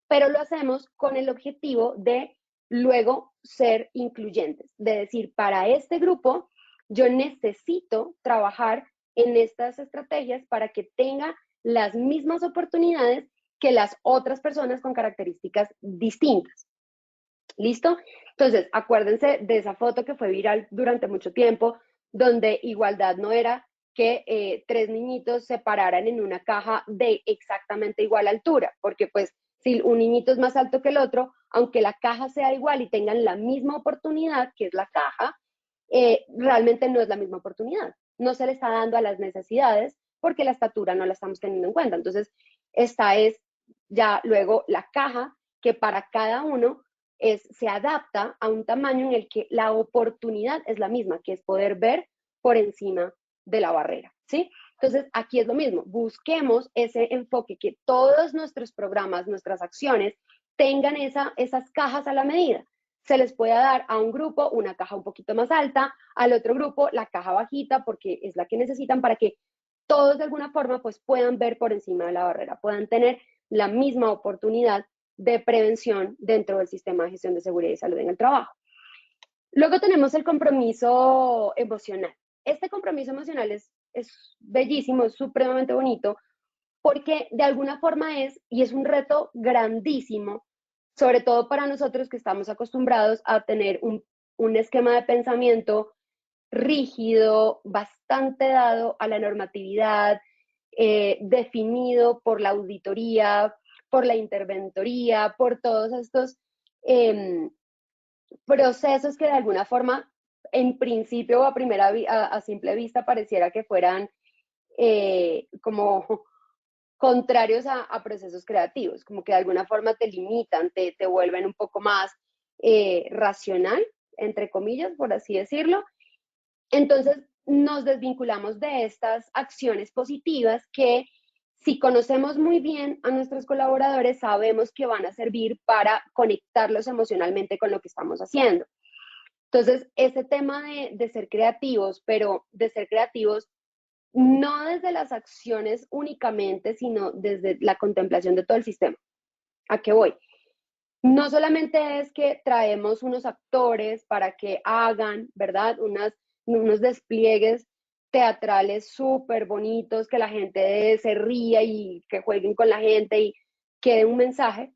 pero lo hacemos con el objetivo de luego ser incluyentes, de decir, para este grupo yo necesito trabajar en estas estrategias para que tenga las mismas oportunidades que las otras personas con características distintas. ¿Listo? Entonces, acuérdense de esa foto que fue viral durante mucho tiempo, donde igualdad no era que tres niñitos se pararan en una caja de exactamente igual altura, porque pues si un niñito es más alto que el otro, aunque la caja sea igual y tengan la misma oportunidad, que es la caja, realmente no es la misma oportunidad. No se le está dando a las necesidades porque la estatura no la estamos teniendo en cuenta. Entonces, esta es ya luego la caja que para cada uno se adapta a un tamaño en el que la oportunidad es la misma, que es poder ver por encima de la barrera, ¿sí? Entonces, aquí es lo mismo, busquemos ese enfoque, que todos nuestros programas, nuestras acciones, tengan esas cajas a la medida. Se les pueda dar a un grupo una caja un poquito más alta, al otro grupo la caja bajita, porque es la que necesitan para que todos de alguna forma pues puedan ver por encima de la barrera, puedan tener la misma oportunidad de prevención dentro del sistema de gestión de seguridad y salud en el trabajo. Luego tenemos el compromiso emocional. Este compromiso emocional es bellísimo, es supremamente bonito, porque de alguna forma y es un reto grandísimo, sobre todo para nosotros que estamos acostumbrados a tener un esquema de pensamiento rígido, bastante dado a la normatividad, definido por la auditoría, por la interventoría, por todos estos procesos que de alguna forma, en principio o a simple vista, pareciera que fueran como contrarios a procesos creativos, como que de alguna forma te limitan, te vuelven un poco más racional, entre comillas, por así decirlo. Entonces, nos desvinculamos de estas acciones positivas que, si conocemos muy bien a nuestros colaboradores, sabemos que van a servir para conectarlos emocionalmente con lo que estamos haciendo. Entonces, ese tema de ser creativos, pero de ser creativos no desde las acciones únicamente, sino desde la contemplación de todo el sistema. ¿A qué voy? No solamente es que traemos unos actores para que hagan, ¿verdad? Unos despliegues teatrales súper bonitos, que la gente se ría y que jueguen con la gente y quede un mensaje,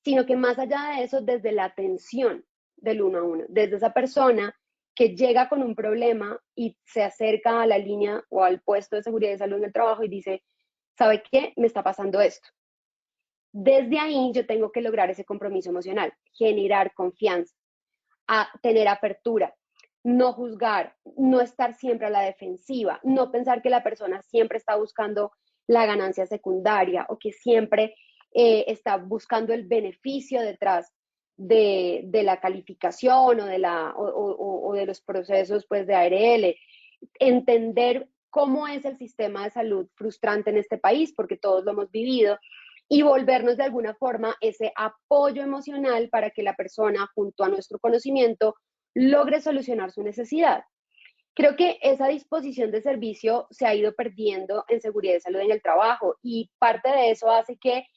sino que más allá de eso, desde la atención del uno a uno, desde esa persona que llega con un problema y se acerca a la línea o al puesto de seguridad y salud en el trabajo y dice, ¿sabe qué? Me está pasando esto. Desde ahí yo tengo que lograr ese compromiso emocional, generar confianza, tener apertura, no juzgar, no estar siempre a la defensiva, no pensar que la persona siempre está buscando la ganancia secundaria o que siempre está buscando el beneficio detrás de la calificación o de los procesos pues, de ARL. Entender cómo es el sistema de salud frustrante en este país, porque todos lo hemos vivido, y volvernos de alguna forma ese apoyo emocional para que la persona, junto a nuestro conocimiento, logre solucionar su necesidad. Creo que esa disposición de servicio se ha ido perdiendo en seguridad y salud en el trabajo, y parte de eso hace que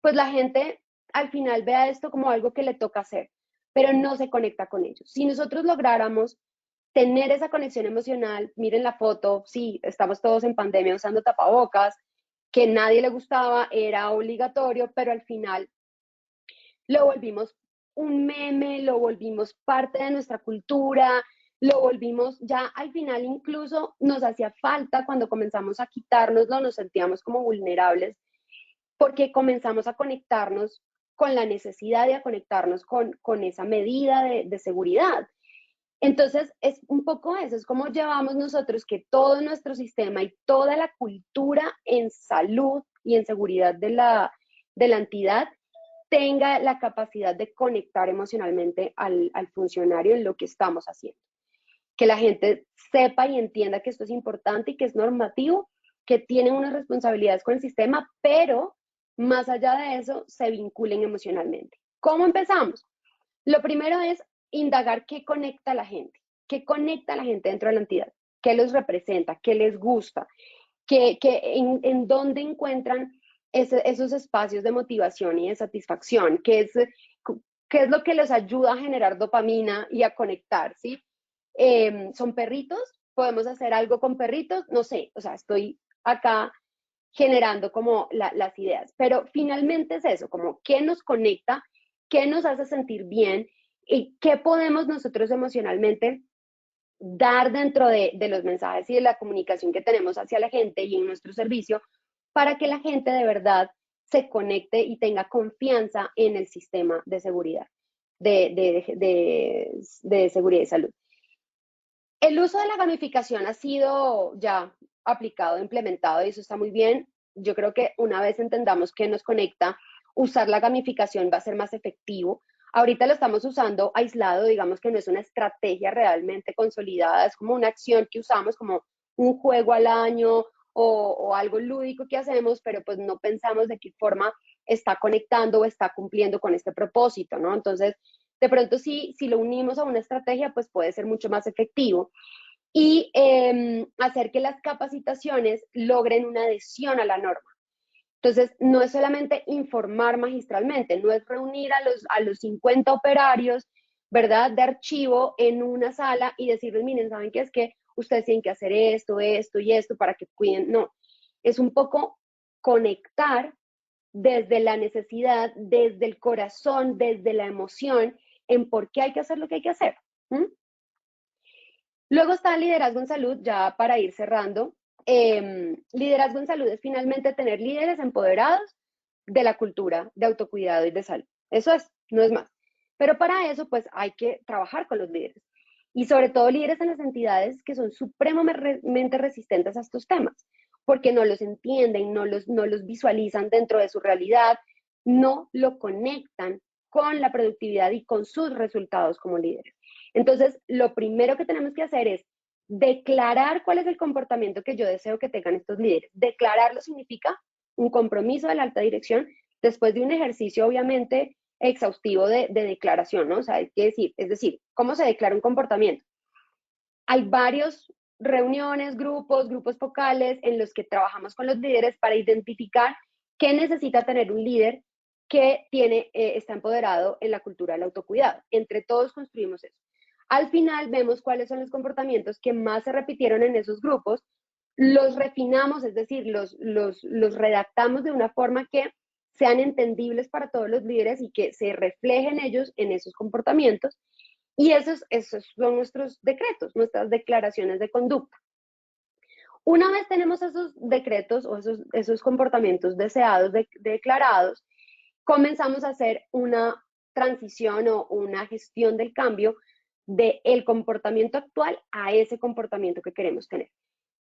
pues la gente al final vea esto como algo que le toca hacer, pero no se conecta con ellos. Si nosotros lográramos tener esa conexión emocional, miren la foto, sí, estamos todos en pandemia usando tapabocas, que nadie le gustaba, era obligatorio, pero al final lo volvimos un meme, lo volvimos parte de nuestra cultura, lo volvimos ya al final, incluso nos hacía falta cuando comenzamos a quitárnoslo, nos sentíamos como vulnerables porque comenzamos a conectarnos con la necesidad de conectarnos con esa medida de seguridad. Entonces, es un poco eso, es como llevamos nosotros que todo nuestro sistema y toda la cultura en salud y en seguridad de la entidad tenga la capacidad de conectar emocionalmente al funcionario en lo que estamos haciendo. Que la gente sepa y entienda que esto es importante y que es normativo, que tienen unas responsabilidades con el sistema, pero más allá de eso, se vinculen emocionalmente. ¿Cómo empezamos? Lo primero es indagar qué conecta a la gente, qué conecta a la gente dentro de la entidad, qué los representa, qué les gusta, en dónde encuentran esos espacios de motivación y de satisfacción, qué es lo que les ayuda a generar dopamina y a conectar, ¿sí? ¿Son perritos? ¿Podemos hacer algo con perritos? No sé, o sea, estoy acá generando como las ideas, pero finalmente es eso, como qué nos conecta, qué nos hace sentir bien y qué podemos nosotros emocionalmente dar dentro de los mensajes y de la comunicación que tenemos hacia la gente y en nuestro servicio para que la gente de verdad se conecte y tenga confianza en el sistema de seguridad, de seguridad y salud. El uso de la gamificación ha sido ya aplicado, implementado, y eso está muy bien. Yo creo que una vez entendamos qué nos conecta, usar la gamificación va a ser más efectivo. Ahorita lo estamos usando aislado, digamos que no es una estrategia realmente consolidada, es como una acción que usamos, como un juego al año o algo lúdico que hacemos, pero pues no pensamos de qué forma está conectando o está cumpliendo con este propósito, ¿no? Entonces, de pronto si lo unimos a una estrategia, pues puede ser mucho más efectivo. Y hacer que las capacitaciones logren una adhesión a la norma. Entonces, no es solamente informar magistralmente, no es reunir a los 50 operarios, ¿verdad?, de archivo en una sala y decirles, miren, ¿saben qué? Es que ustedes tienen que hacer esto, esto y esto para que cuiden. No, es un poco conectar desde la necesidad, desde el corazón, desde la emoción, en por qué hay que hacer lo que hay que hacer. ¿Mm? Luego está liderazgo en salud, ya para ir cerrando. Liderazgo en salud es finalmente tener líderes empoderados de la cultura de autocuidado y de salud. Eso es, no es más. Pero para eso, pues hay que trabajar con los líderes. Y sobre todo líderes en las entidades que son supremamente resistentes a estos temas, porque no los entienden, no los visualizan dentro de su realidad, no lo conectan con la productividad y con sus resultados como líderes. Entonces, lo primero que tenemos que hacer es declarar cuál es el comportamiento que yo deseo que tengan estos líderes. Declararlo significa un compromiso de la alta dirección después de un ejercicio, obviamente, exhaustivo de declaración, ¿no? O sea, es decir, ¿cómo se declara un comportamiento? Hay varios reuniones, grupos focales en los que trabajamos con los líderes para identificar qué necesita tener un líder que está empoderado en la cultura del autocuidado. Entre todos construimos eso. Al final vemos cuáles son los comportamientos que más se repitieron en esos grupos, los refinamos, es decir, los redactamos de una forma que sean entendibles para todos los líderes y que se reflejen ellos en esos comportamientos. Y esos son nuestros decretos, nuestras declaraciones de conducta. Una vez tenemos esos decretos o esos comportamientos deseados, declarados, comenzamos a hacer una transición o una gestión del cambio del comportamiento actual a ese comportamiento que queremos tener.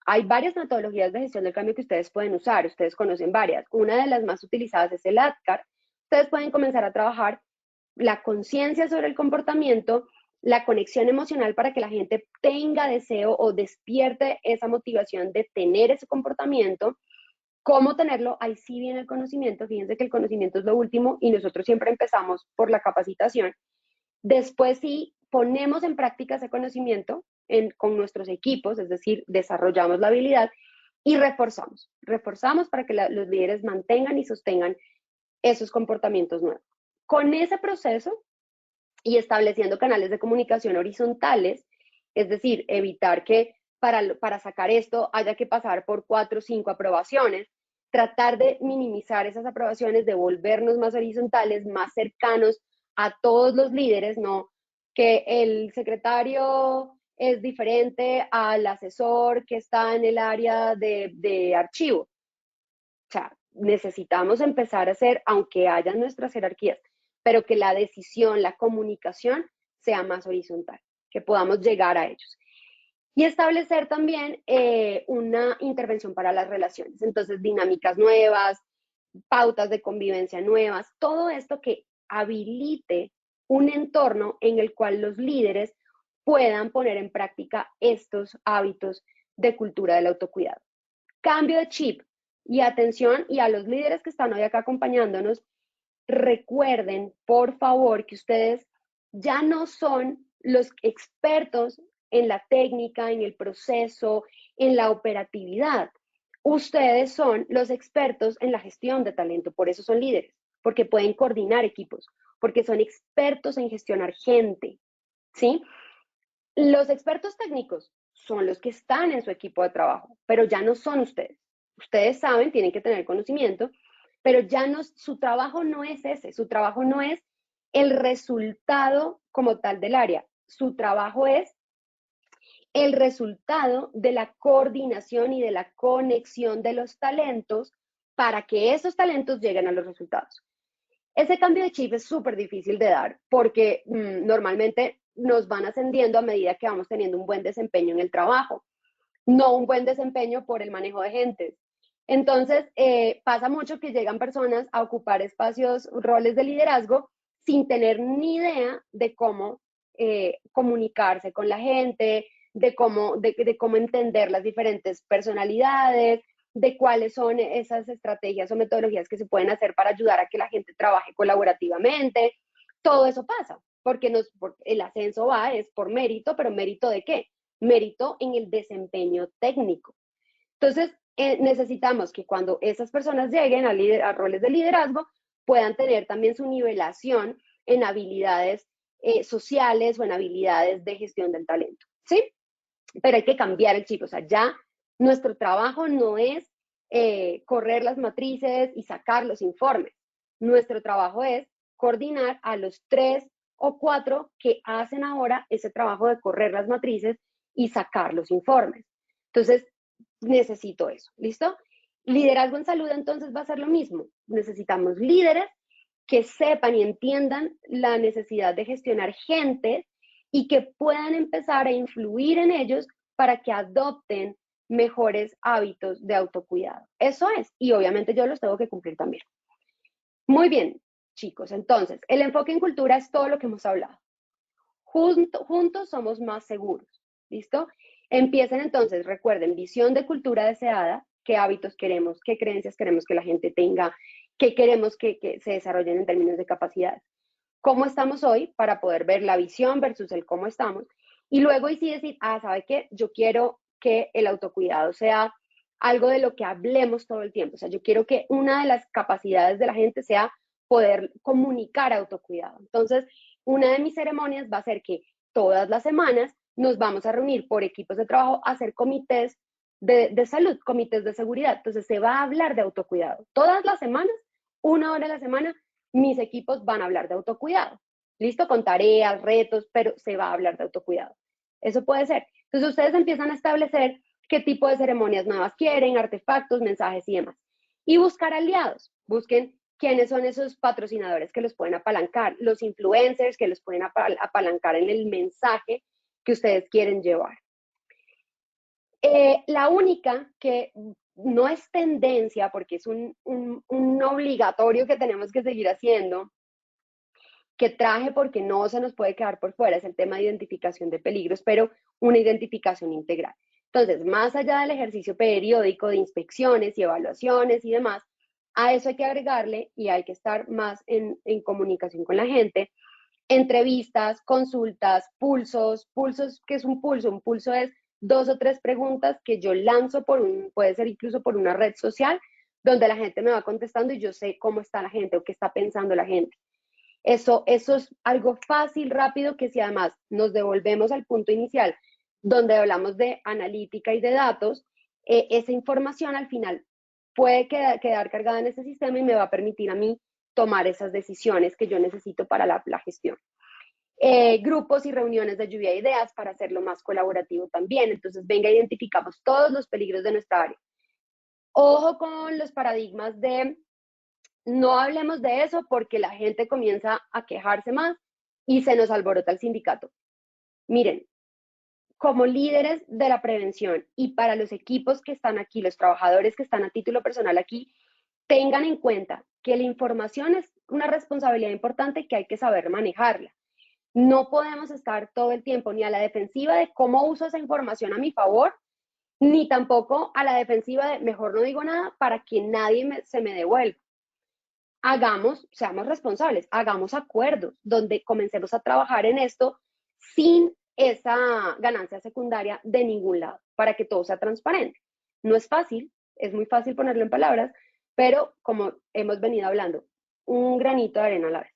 Hay varias metodologías de gestión del cambio que ustedes pueden usar, ustedes conocen varias. Una de las más utilizadas es el ADKAR. Ustedes pueden comenzar a trabajar la conciencia sobre el comportamiento, la conexión emocional para que la gente tenga deseo o despierte esa motivación de tener ese comportamiento. ¿Cómo tenerlo? Ahí sí viene el conocimiento. Fíjense que el conocimiento es lo último y nosotros siempre empezamos por la capacitación. Después sí, ponemos en práctica ese conocimiento con nuestros equipos, es decir, desarrollamos la habilidad y reforzamos. Reforzamos para que los líderes mantengan y sostengan esos comportamientos nuevos. Con ese proceso y estableciendo canales de comunicación horizontales, es decir, evitar que para sacar esto haya que pasar por 4 o 5 aprobaciones, tratar de minimizar esas aprobaciones, de volvernos más horizontales, más cercanos a todos los líderes, no que el secretario es diferente al asesor que está en el área de archivo. O sea, necesitamos empezar a hacer, aunque hayan nuestras jerarquías, pero que la decisión, la comunicación sea más horizontal, que podamos llegar a ellos. Y establecer también una intervención para las relaciones. Entonces, dinámicas nuevas, pautas de convivencia nuevas, todo esto que habilite un entorno en el cual los líderes puedan poner en práctica estos hábitos de cultura del autocuidado. Cambio de chip y atención, y a los líderes que están hoy acá acompañándonos, recuerden, por favor, que ustedes ya no son los expertos en la técnica, en el proceso, en la operatividad. Ustedes son los expertos en la gestión de talento, por eso son líderes, porque pueden coordinar equipos, porque son expertos en gestionar gente, ¿sí? Los expertos técnicos son los que están en su equipo de trabajo, pero ya no son ustedes. Ustedes saben, tienen que tener conocimiento, pero ya no, su trabajo no es ese, su trabajo no es el resultado como tal del área, su trabajo es el resultado de la coordinación y de la conexión de los talentos para que esos talentos lleguen a los resultados. Ese cambio de chip es súper difícil de dar porque normalmente nos van ascendiendo a medida que vamos teniendo un buen desempeño en el trabajo, no un buen desempeño por el manejo de gentes. Entonces, pasa mucho que llegan personas a ocupar espacios, roles de liderazgo sin tener ni idea de cómo comunicarse con la gente, de cómo entender las diferentes personalidades, de cuáles son esas estrategias o metodologías que se pueden hacer para ayudar a que la gente trabaje colaborativamente. Todo eso pasa, porque el ascenso es por mérito, pero ¿mérito de qué? Mérito en el desempeño técnico. Entonces, necesitamos que cuando esas personas lleguen a roles de liderazgo, puedan tener también su nivelación en habilidades sociales o en habilidades de gestión del talento, ¿sí? Pero hay que cambiar el chip, o sea, ya nuestro trabajo no es correr las matrices y sacar los informes. Nuestro trabajo es coordinar a los 3 o 4 que hacen ahora ese trabajo de correr las matrices y sacar los informes. Entonces, necesito eso, ¿listo? Liderazgo en salud entonces va a ser lo mismo. Necesitamos líderes que sepan y entiendan la necesidad de gestionar gente y que puedan empezar a influir en ellos para que adopten mejores hábitos de autocuidado. Eso es, y obviamente yo los tengo que cumplir también. Muy bien, chicos, entonces, el enfoque en cultura es todo lo que hemos hablado. Juntos somos más seguros, ¿listo? Empiecen entonces, recuerden, visión de cultura deseada, qué hábitos queremos, qué creencias queremos que la gente tenga, qué queremos que se desarrollen en términos de capacidades. ¿Cómo estamos hoy para poder ver la visión versus el cómo estamos? Y luego y sí decir, ¿sabe qué? Yo quiero que el autocuidado sea algo de lo que hablemos todo el tiempo. O sea, yo quiero que una de las capacidades de la gente sea poder comunicar autocuidado. Entonces, una de mis ceremonias va a ser que todas las semanas nos vamos a reunir por equipos de trabajo a hacer comités de salud, comités de seguridad. Entonces, se va a hablar de autocuidado. Todas las semanas, 1 hora a la semana, mis equipos van a hablar de autocuidado. ¿Listo? Con tareas, retos, pero se va a hablar de autocuidado. Eso puede ser. Entonces, ustedes empiezan a establecer qué tipo de ceremonias nuevas quieren, artefactos, mensajes y demás. Y buscar aliados. Busquen quiénes son esos patrocinadores que los pueden apalancar, los influencers que los pueden apalancar en el mensaje que ustedes quieren llevar. La única que no es tendencia, porque es un obligatorio que tenemos que seguir haciendo, que traje porque no se nos puede quedar por fuera, es el tema de identificación de peligros, pero una identificación integral. Entonces, más allá del ejercicio periódico de inspecciones y evaluaciones y demás, a eso hay que agregarle y hay que estar más en comunicación con la gente, entrevistas, consultas, pulsos. Pulsos, ¿qué es un pulso? Un pulso es 2 o 3 preguntas que yo lanzo puede ser incluso por una red social, donde la gente me va contestando y yo sé cómo está la gente o qué está pensando la gente. Eso es algo fácil, rápido, que si además nos devolvemos al punto inicial, donde hablamos de analítica y de datos, esa información al final puede quedar cargada en ese sistema y me va a permitir a mí tomar esas decisiones que yo necesito para la gestión. Grupos y reuniones de lluvia de ideas para hacerlo más colaborativo también. Entonces, venga, identificamos todos los peligros de nuestra área. Ojo con los paradigmas de no hablemos de eso porque la gente comienza a quejarse más y se nos alborota el sindicato. Miren, como líderes de la prevención y para los equipos que están aquí, los trabajadores que están a título personal aquí, tengan en cuenta que la información es una responsabilidad importante que hay que saber manejarla. No podemos estar todo el tiempo ni a la defensiva de cómo uso esa información a mi favor, ni tampoco a la defensiva de mejor no digo nada para que nadie se me devuelva. Seamos responsables, hagamos acuerdos donde comencemos a trabajar en esto sin esa ganancia secundaria de ningún lado, para que todo sea transparente. No es fácil, es muy fácil ponerlo en palabras, pero como hemos venido hablando, un granito de arena a la vez.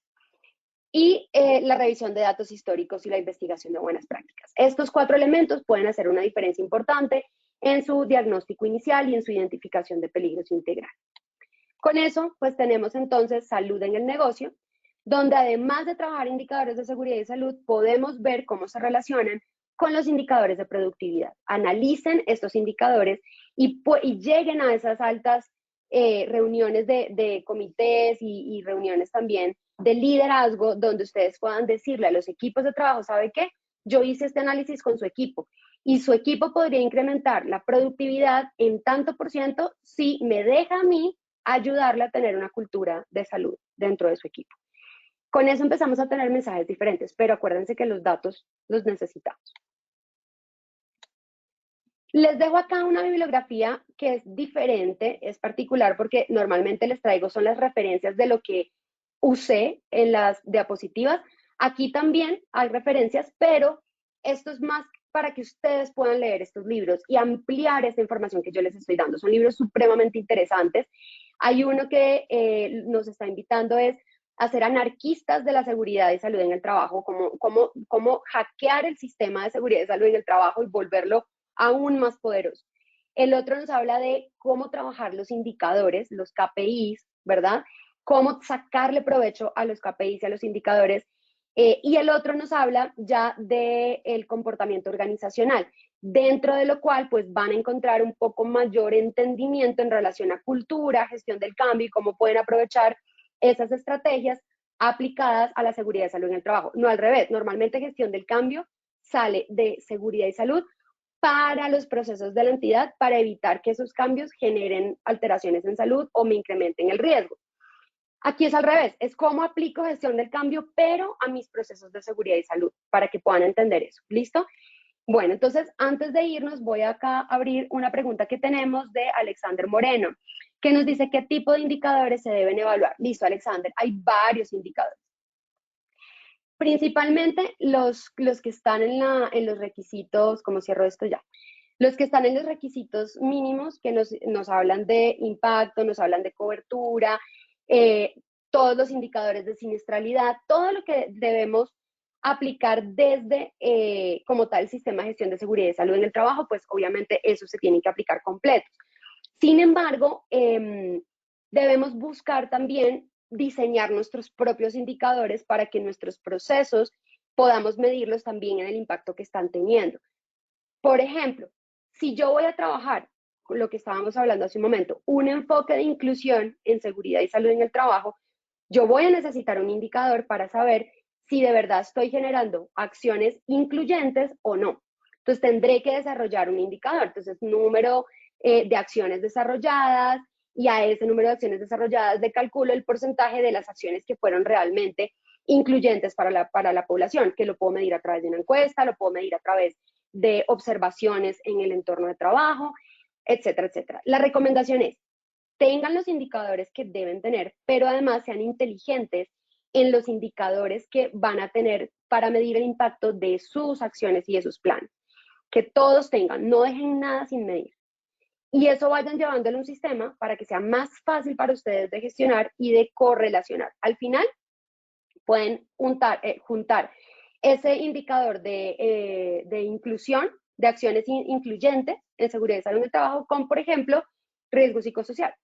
Y la revisión de datos históricos y la investigación de buenas prácticas. Estos 4 elementos pueden hacer una diferencia importante en su diagnóstico inicial y en su identificación de peligros integral. Con eso, pues tenemos entonces salud en el negocio, donde además de trabajar indicadores de seguridad y salud, podemos ver cómo se relacionan con los indicadores de productividad. Analicen estos indicadores y lleguen a esas altas reuniones de comités y reuniones también de liderazgo, donde ustedes puedan decirle a los equipos de trabajo, ¿sabe qué? Yo hice este análisis con su equipo y su equipo podría incrementar la productividad en tanto por ciento si me deja a mí ayudarle a tener una cultura de salud dentro de su equipo. Con eso empezamos a tener mensajes diferentes, pero acuérdense que los datos los necesitamos. Les dejo acá una bibliografía que es diferente, es particular porque normalmente les traigo son las referencias de lo que usé en las diapositivas. Aquí también hay referencias, pero esto es más para que ustedes puedan leer estos libros y ampliar esta información que yo les estoy dando. Son libros supremamente interesantes. Hay uno que nos está invitando es a ser anarquistas de la seguridad y salud en el trabajo, cómo hackear el sistema de seguridad y salud en el trabajo y volverlo aún más poderoso. El otro nos habla de cómo trabajar los indicadores, los KPIs, ¿verdad? Cómo sacarle provecho a los KPIs y a los indicadores. Y el otro nos habla ya del comportamiento organizacional, dentro de lo cual pues van a encontrar un poco mayor entendimiento en relación a cultura, gestión del cambio y cómo pueden aprovechar esas estrategias aplicadas a la seguridad y salud en el trabajo. No al revés, normalmente gestión del cambio sale de seguridad y salud para los procesos de la entidad para evitar que esos cambios generen alteraciones en salud o me incrementen el riesgo. Aquí es al revés, es cómo aplico gestión del cambio, pero a mis procesos de seguridad y salud, para que puedan entender eso. ¿Listo? Bueno, entonces, antes de irnos, voy acá a abrir una pregunta que tenemos de Alexander Moreno, que nos dice qué tipo de indicadores se deben evaluar. Listo, Alexander, hay varios indicadores. Principalmente los que están en los requisitos, ¿cómo cierro esto ya? Los que están en los requisitos mínimos que nos hablan de impacto, nos hablan de cobertura, todos los indicadores de siniestralidad, todo lo que debemos aplicar desde como tal el sistema de gestión de seguridad y salud en el trabajo, pues obviamente eso se tiene que aplicar completos. Sin embargo, debemos buscar también diseñar nuestros propios indicadores para que nuestros procesos podamos medirlos también en el impacto que están teniendo. Por ejemplo, si yo voy a trabajar, con lo que estábamos hablando hace un momento, un enfoque de inclusión en seguridad y salud en el trabajo, yo voy a necesitar un indicador para saber si de verdad estoy generando acciones incluyentes o no. Entonces tendré que desarrollar un indicador. Entonces, número de acciones desarrolladas, y a ese número de acciones desarrolladas le calculo el porcentaje de las acciones que fueron realmente incluyentes para la población, que lo puedo medir a través de una encuesta, lo puedo medir a través de observaciones en el entorno de trabajo, etcétera, etcétera. La recomendación es, tengan los indicadores que deben tener, pero además sean inteligentes en los indicadores que van a tener para medir el impacto de sus acciones y de sus planes. Que todos tengan, no dejen nada sin medir. Y eso vayan llevándolo a un sistema para que sea más fácil para ustedes de gestionar y de correlacionar. Al final, pueden juntar ese indicador de inclusión, de acciones incluyentes en seguridad y salud en el trabajo, con, por ejemplo, riesgo psicosocial.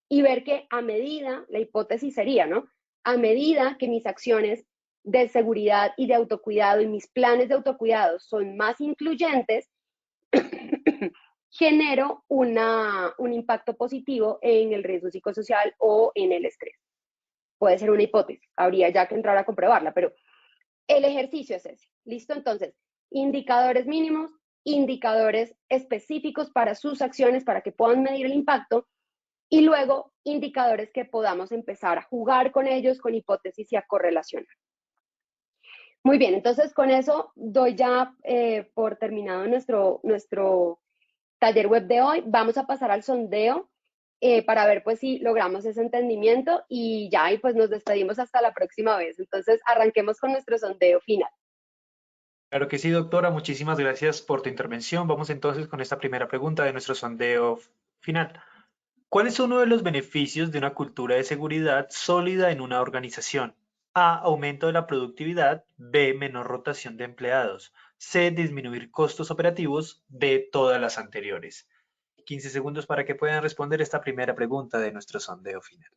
Y ver que a medida, la hipótesis sería, ¿no? A medida que mis acciones de seguridad y de autocuidado y mis planes de autocuidado son más incluyentes, genero un impacto positivo en el riesgo psicosocial o en el estrés. Puede ser una hipótesis, habría ya que entrar a comprobarla, pero el ejercicio es ese. ¿Listo? Entonces, indicadores mínimos, indicadores específicos para sus acciones, para que puedan medir el impacto, y luego indicadores que podamos empezar a jugar con ellos, con hipótesis y a correlacionar. Muy bien, entonces con eso doy ya por terminado nuestro taller web de hoy. Vamos a pasar al sondeo para ver pues si logramos ese entendimiento y ya, y pues nos despedimos hasta la próxima vez. Entonces arranquemos con nuestro sondeo final. Claro que sí, doctora. Muchísimas gracias por tu intervención. Vamos entonces con esta primera pregunta de nuestro sondeo final. ¿Cuál es uno de los beneficios de una cultura de seguridad sólida en una organización? A, aumento de la productividad. B, menor rotación de empleados. C, disminuir costos operativos. D, todas las anteriores. 15 segundos para que puedan responder esta primera pregunta de nuestro sondeo final.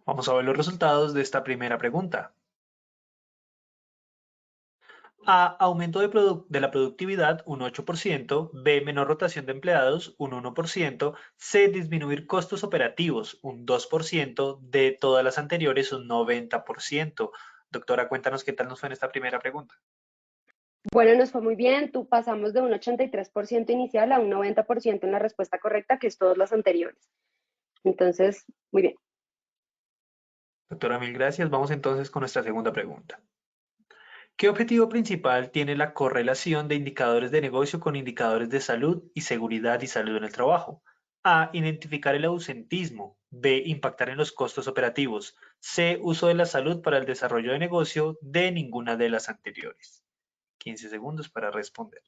Vamos a ver los resultados de esta primera pregunta. A, aumento de la productividad, un 8%, B, menor rotación de empleados, un 1%, C, disminuir costos operativos, un 2%, D, todas las anteriores, un 90%. Doctora, cuéntanos qué tal nos fue en esta primera pregunta. Bueno, nos fue muy bien. Tú pasamos de un 83% inicial a un 90% en la respuesta correcta, que es todas las anteriores. Entonces, muy bien. Doctora, mil gracias. Vamos entonces con nuestra segunda pregunta. ¿Qué objetivo principal tiene la correlación de indicadores de negocio con indicadores de salud y seguridad y salud en el trabajo? A, identificar el ausentismo. B, impactar en los costos operativos. C, uso de la salud para el desarrollo de negocio. D, ninguna de las anteriores. 15 segundos para responder.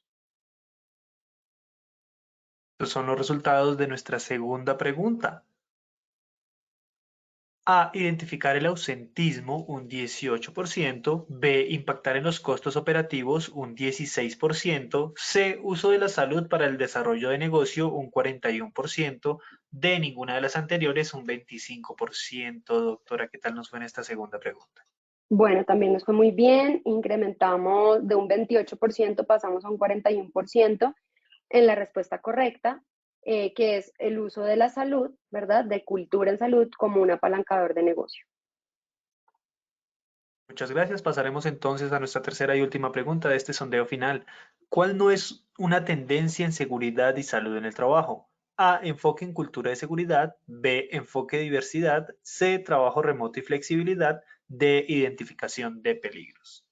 Estos son los resultados de nuestra segunda pregunta. A, identificar el ausentismo, un 18%, B, impactar en los costos operativos, un 16%, C, uso de la salud para el desarrollo de negocio, un 41%, D, ninguna de las anteriores, un 25%. Doctora, ¿qué tal nos fue en esta segunda pregunta? Bueno, también nos fue muy bien. Incrementamos de un 28%, pasamos a un 41% en la respuesta correcta, que es el uso de la salud, ¿verdad? De cultura en salud como un apalancador de negocio. Muchas gracias. Pasaremos entonces a nuestra tercera y última pregunta de este sondeo final. ¿Cuál no es una tendencia en seguridad y salud en el trabajo? A, enfoque en cultura de seguridad. B, enfoque de diversidad. C, trabajo remoto y flexibilidad. D, identificación de peligros.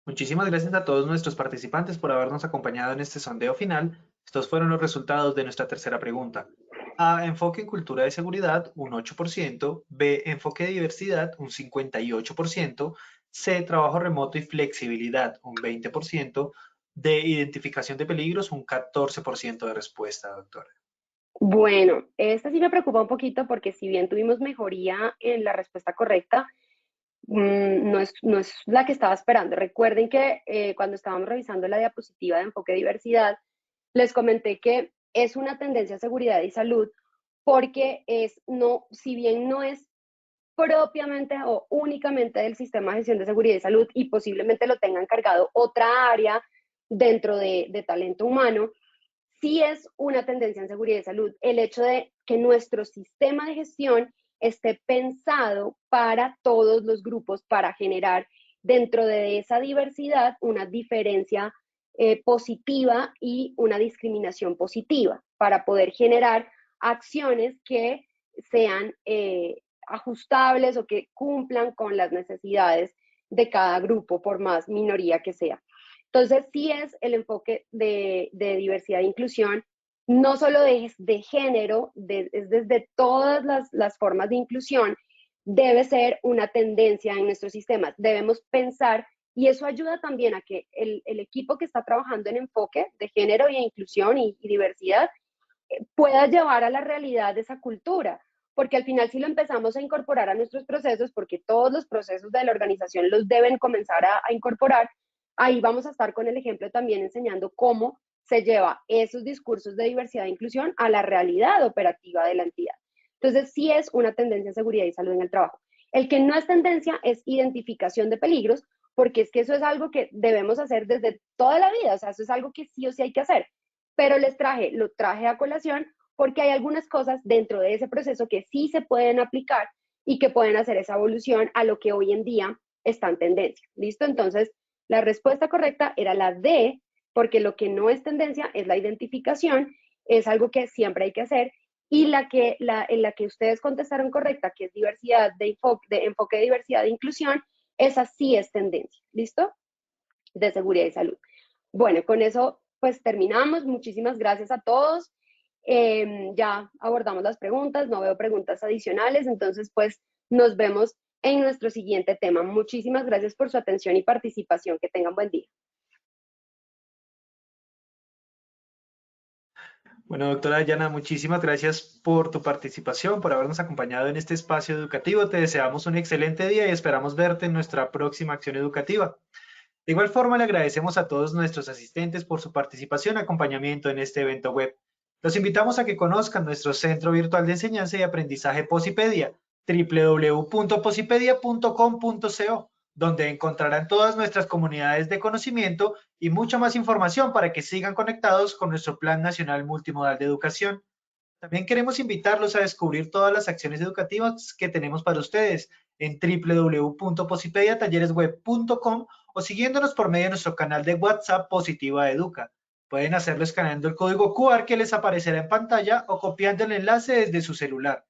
Muchísimas gracias a todos nuestros participantes por habernos acompañado en este sondeo final. Estos fueron los resultados de nuestra tercera pregunta. A, enfoque en cultura de seguridad, un 8%. B, enfoque de diversidad, un 58%. C, trabajo remoto y flexibilidad, un 20%. D, identificación de peligros, un 14% de respuesta, doctora. Bueno, esta sí me preocupa un poquito porque si bien tuvimos mejoría en la respuesta correcta, no es la que estaba esperando. Recuerden que cuando estábamos revisando la diapositiva de enfoque diversidad, les comenté que es una tendencia a seguridad y salud porque si bien no es propiamente o únicamente del sistema de gestión de seguridad y salud y posiblemente lo tenga encargado otra área dentro de talento humano, sí es una tendencia en seguridad y salud el hecho de que nuestro sistema de gestión esté pensado para todos los grupos, para generar dentro de esa diversidad una diferencia positiva y una discriminación positiva, para poder generar acciones que sean ajustables o que cumplan con las necesidades de cada grupo, por más minoría que sea. Entonces, sí es el enfoque de diversidad e inclusión, no solo de género, es desde todas las formas de inclusión, debe ser una tendencia en nuestros sistemas. Debemos pensar, y eso ayuda también a que el equipo que está trabajando en enfoque de género y inclusión y diversidad pueda llevar a la realidad de esa cultura, porque al final si lo empezamos a incorporar a nuestros procesos, porque todos los procesos de la organización los deben comenzar a incorporar, ahí vamos a estar con el ejemplo también enseñando cómo se lleva esos discursos de diversidad e inclusión a la realidad operativa de la entidad. Entonces, sí es una tendencia en seguridad y salud en el trabajo. El que no es tendencia es identificación de peligros, porque es que eso es algo que debemos hacer desde toda la vida, o sea, eso es algo que sí o sí hay que hacer. Pero lo traje a colación porque hay algunas cosas dentro de ese proceso que sí se pueden aplicar y que pueden hacer esa evolución a lo que hoy en día está en tendencia. ¿Listo? Entonces, la respuesta correcta era la D, porque lo que no es tendencia es la identificación, es algo que siempre hay que hacer, y en la que ustedes contestaron correcta, que es diversidad de enfoque de diversidad e inclusión, esa sí es tendencia. ¿Listo? De seguridad y salud. Bueno, con eso pues terminamos. Muchísimas gracias a todos. Ya abordamos las preguntas, no veo preguntas adicionales, entonces pues nos vemos en nuestro siguiente tema. Muchísimas gracias por su atención y participación. Que tengan buen día. Bueno, doctora Dayana, muchísimas gracias por tu participación, por habernos acompañado en este espacio educativo. Te deseamos un excelente día y esperamos verte en nuestra próxima acción educativa. De igual forma, le agradecemos a todos nuestros asistentes por su participación y acompañamiento en este evento web. Los invitamos a que conozcan nuestro Centro Virtual de Enseñanza y Aprendizaje Posipedia, www.posipedia.com.co, donde encontrarán todas nuestras comunidades de conocimiento y mucha más información para que sigan conectados con nuestro Plan Nacional Multimodal de Educación. También queremos invitarlos a descubrir todas las acciones educativas que tenemos para ustedes en www.posipediatalleresweb.com o siguiéndonos por medio de nuestro canal de WhatsApp Positiva Educa. Pueden hacerlo escaneando el código QR que les aparecerá en pantalla o copiando el enlace desde su celular.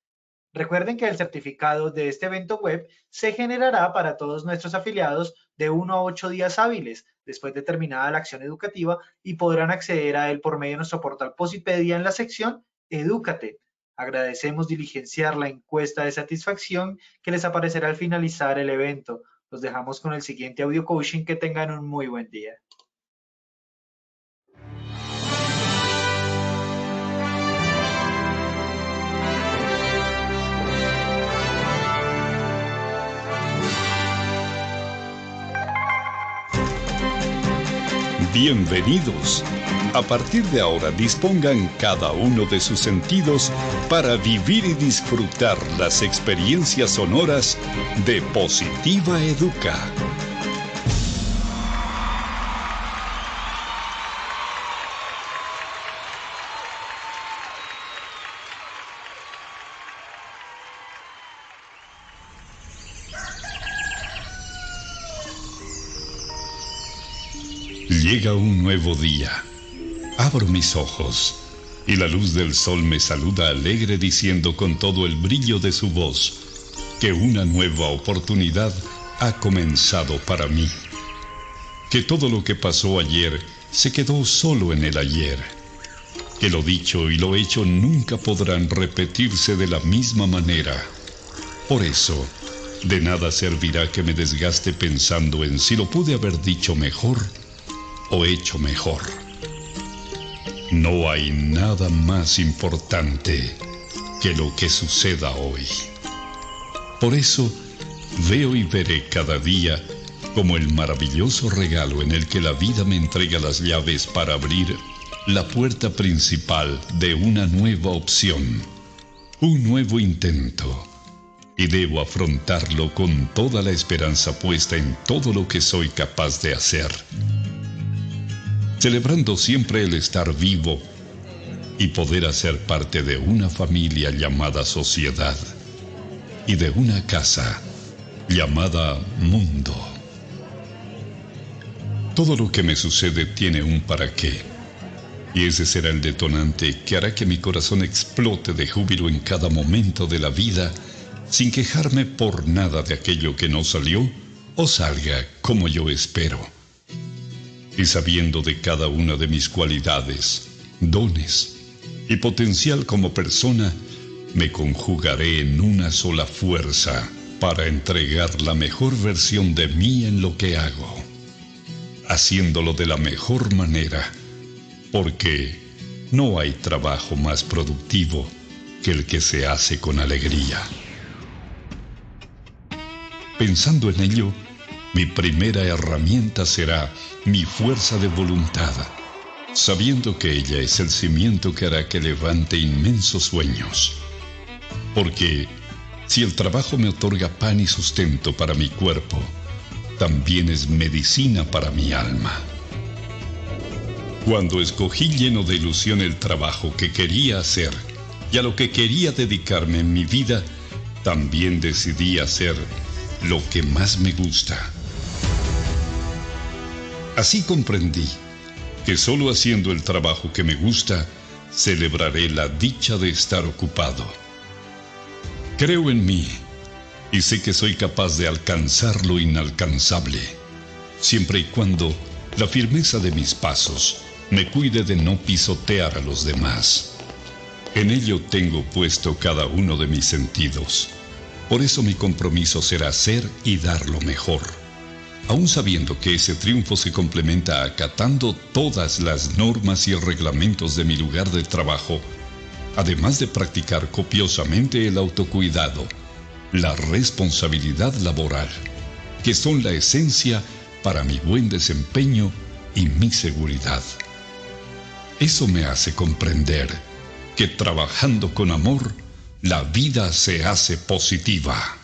Recuerden que el certificado de este evento web se generará para todos nuestros afiliados de 1 a 8 días hábiles después de terminada la acción educativa y podrán acceder a él por medio de nuestro portal Posipedia en la sección Edúcate. Agradecemos diligenciar la encuesta de satisfacción que les aparecerá al finalizar el evento. Los dejamos con el siguiente audio coaching. Que tengan un muy buen día. Bienvenidos. A partir de ahora dispongan cada uno de sus sentidos para vivir y disfrutar las experiencias sonoras de Positiva Educa. Llega un nuevo día. Abro mis ojos y la luz del sol me saluda alegre diciendo con todo el brillo de su voz que una nueva oportunidad ha comenzado para mí. Que todo lo que pasó ayer se quedó solo en el ayer. Que lo dicho y lo hecho nunca podrán repetirse de la misma manera. Por eso, de nada servirá que me desgaste pensando en si lo pude haber dicho mejor o hecho mejor. No hay nada más importante que lo que suceda hoy. Por eso, veo y veré cada día como el maravilloso regalo en el que la vida me entrega las llaves para abrir la puerta principal de una nueva opción, un nuevo intento, y debo afrontarlo con toda la esperanza puesta en todo lo que soy capaz de hacer, celebrando siempre el estar vivo y poder hacer parte de una familia llamada sociedad y de una casa llamada mundo. Todo lo que me sucede tiene un para qué, y ese será el detonante que hará que mi corazón explote de júbilo en cada momento de la vida, sin quejarme por nada de aquello que no salió o salga como yo espero. y sabiendo de cada una de mis cualidades, dones y potencial como persona, me conjugaré en una sola fuerza para entregar la mejor versión de mí en lo que hago, haciéndolo de la mejor manera, porque no hay trabajo más productivo que el que se hace con alegría. Pensando en ello, mi primera herramienta será mi fuerza de voluntad, sabiendo que ella es el cimiento que hará que levante inmensos sueños. Porque si el trabajo me otorga pan y sustento para mi cuerpo, también es medicina para mi alma. Cuando escogí lleno de ilusión el trabajo que quería hacer y a lo que quería dedicarme en mi vida, también decidí hacer lo que más me gusta. Así comprendí que solo haciendo el trabajo que me gusta, celebraré la dicha de estar ocupado. Creo en mí y sé que soy capaz de alcanzar lo inalcanzable, siempre y cuando la firmeza de mis pasos me cuide de no pisotear a los demás. En ello tengo puesto cada uno de mis sentidos. Por eso mi compromiso será ser y dar lo mejor, aun sabiendo que ese triunfo se complementa acatando todas las normas y reglamentos de mi lugar de trabajo, además de practicar copiosamente el autocuidado, la responsabilidad laboral, que son la esencia para mi buen desempeño y mi seguridad. Eso me hace comprender que trabajando con amor, la vida se hace positiva.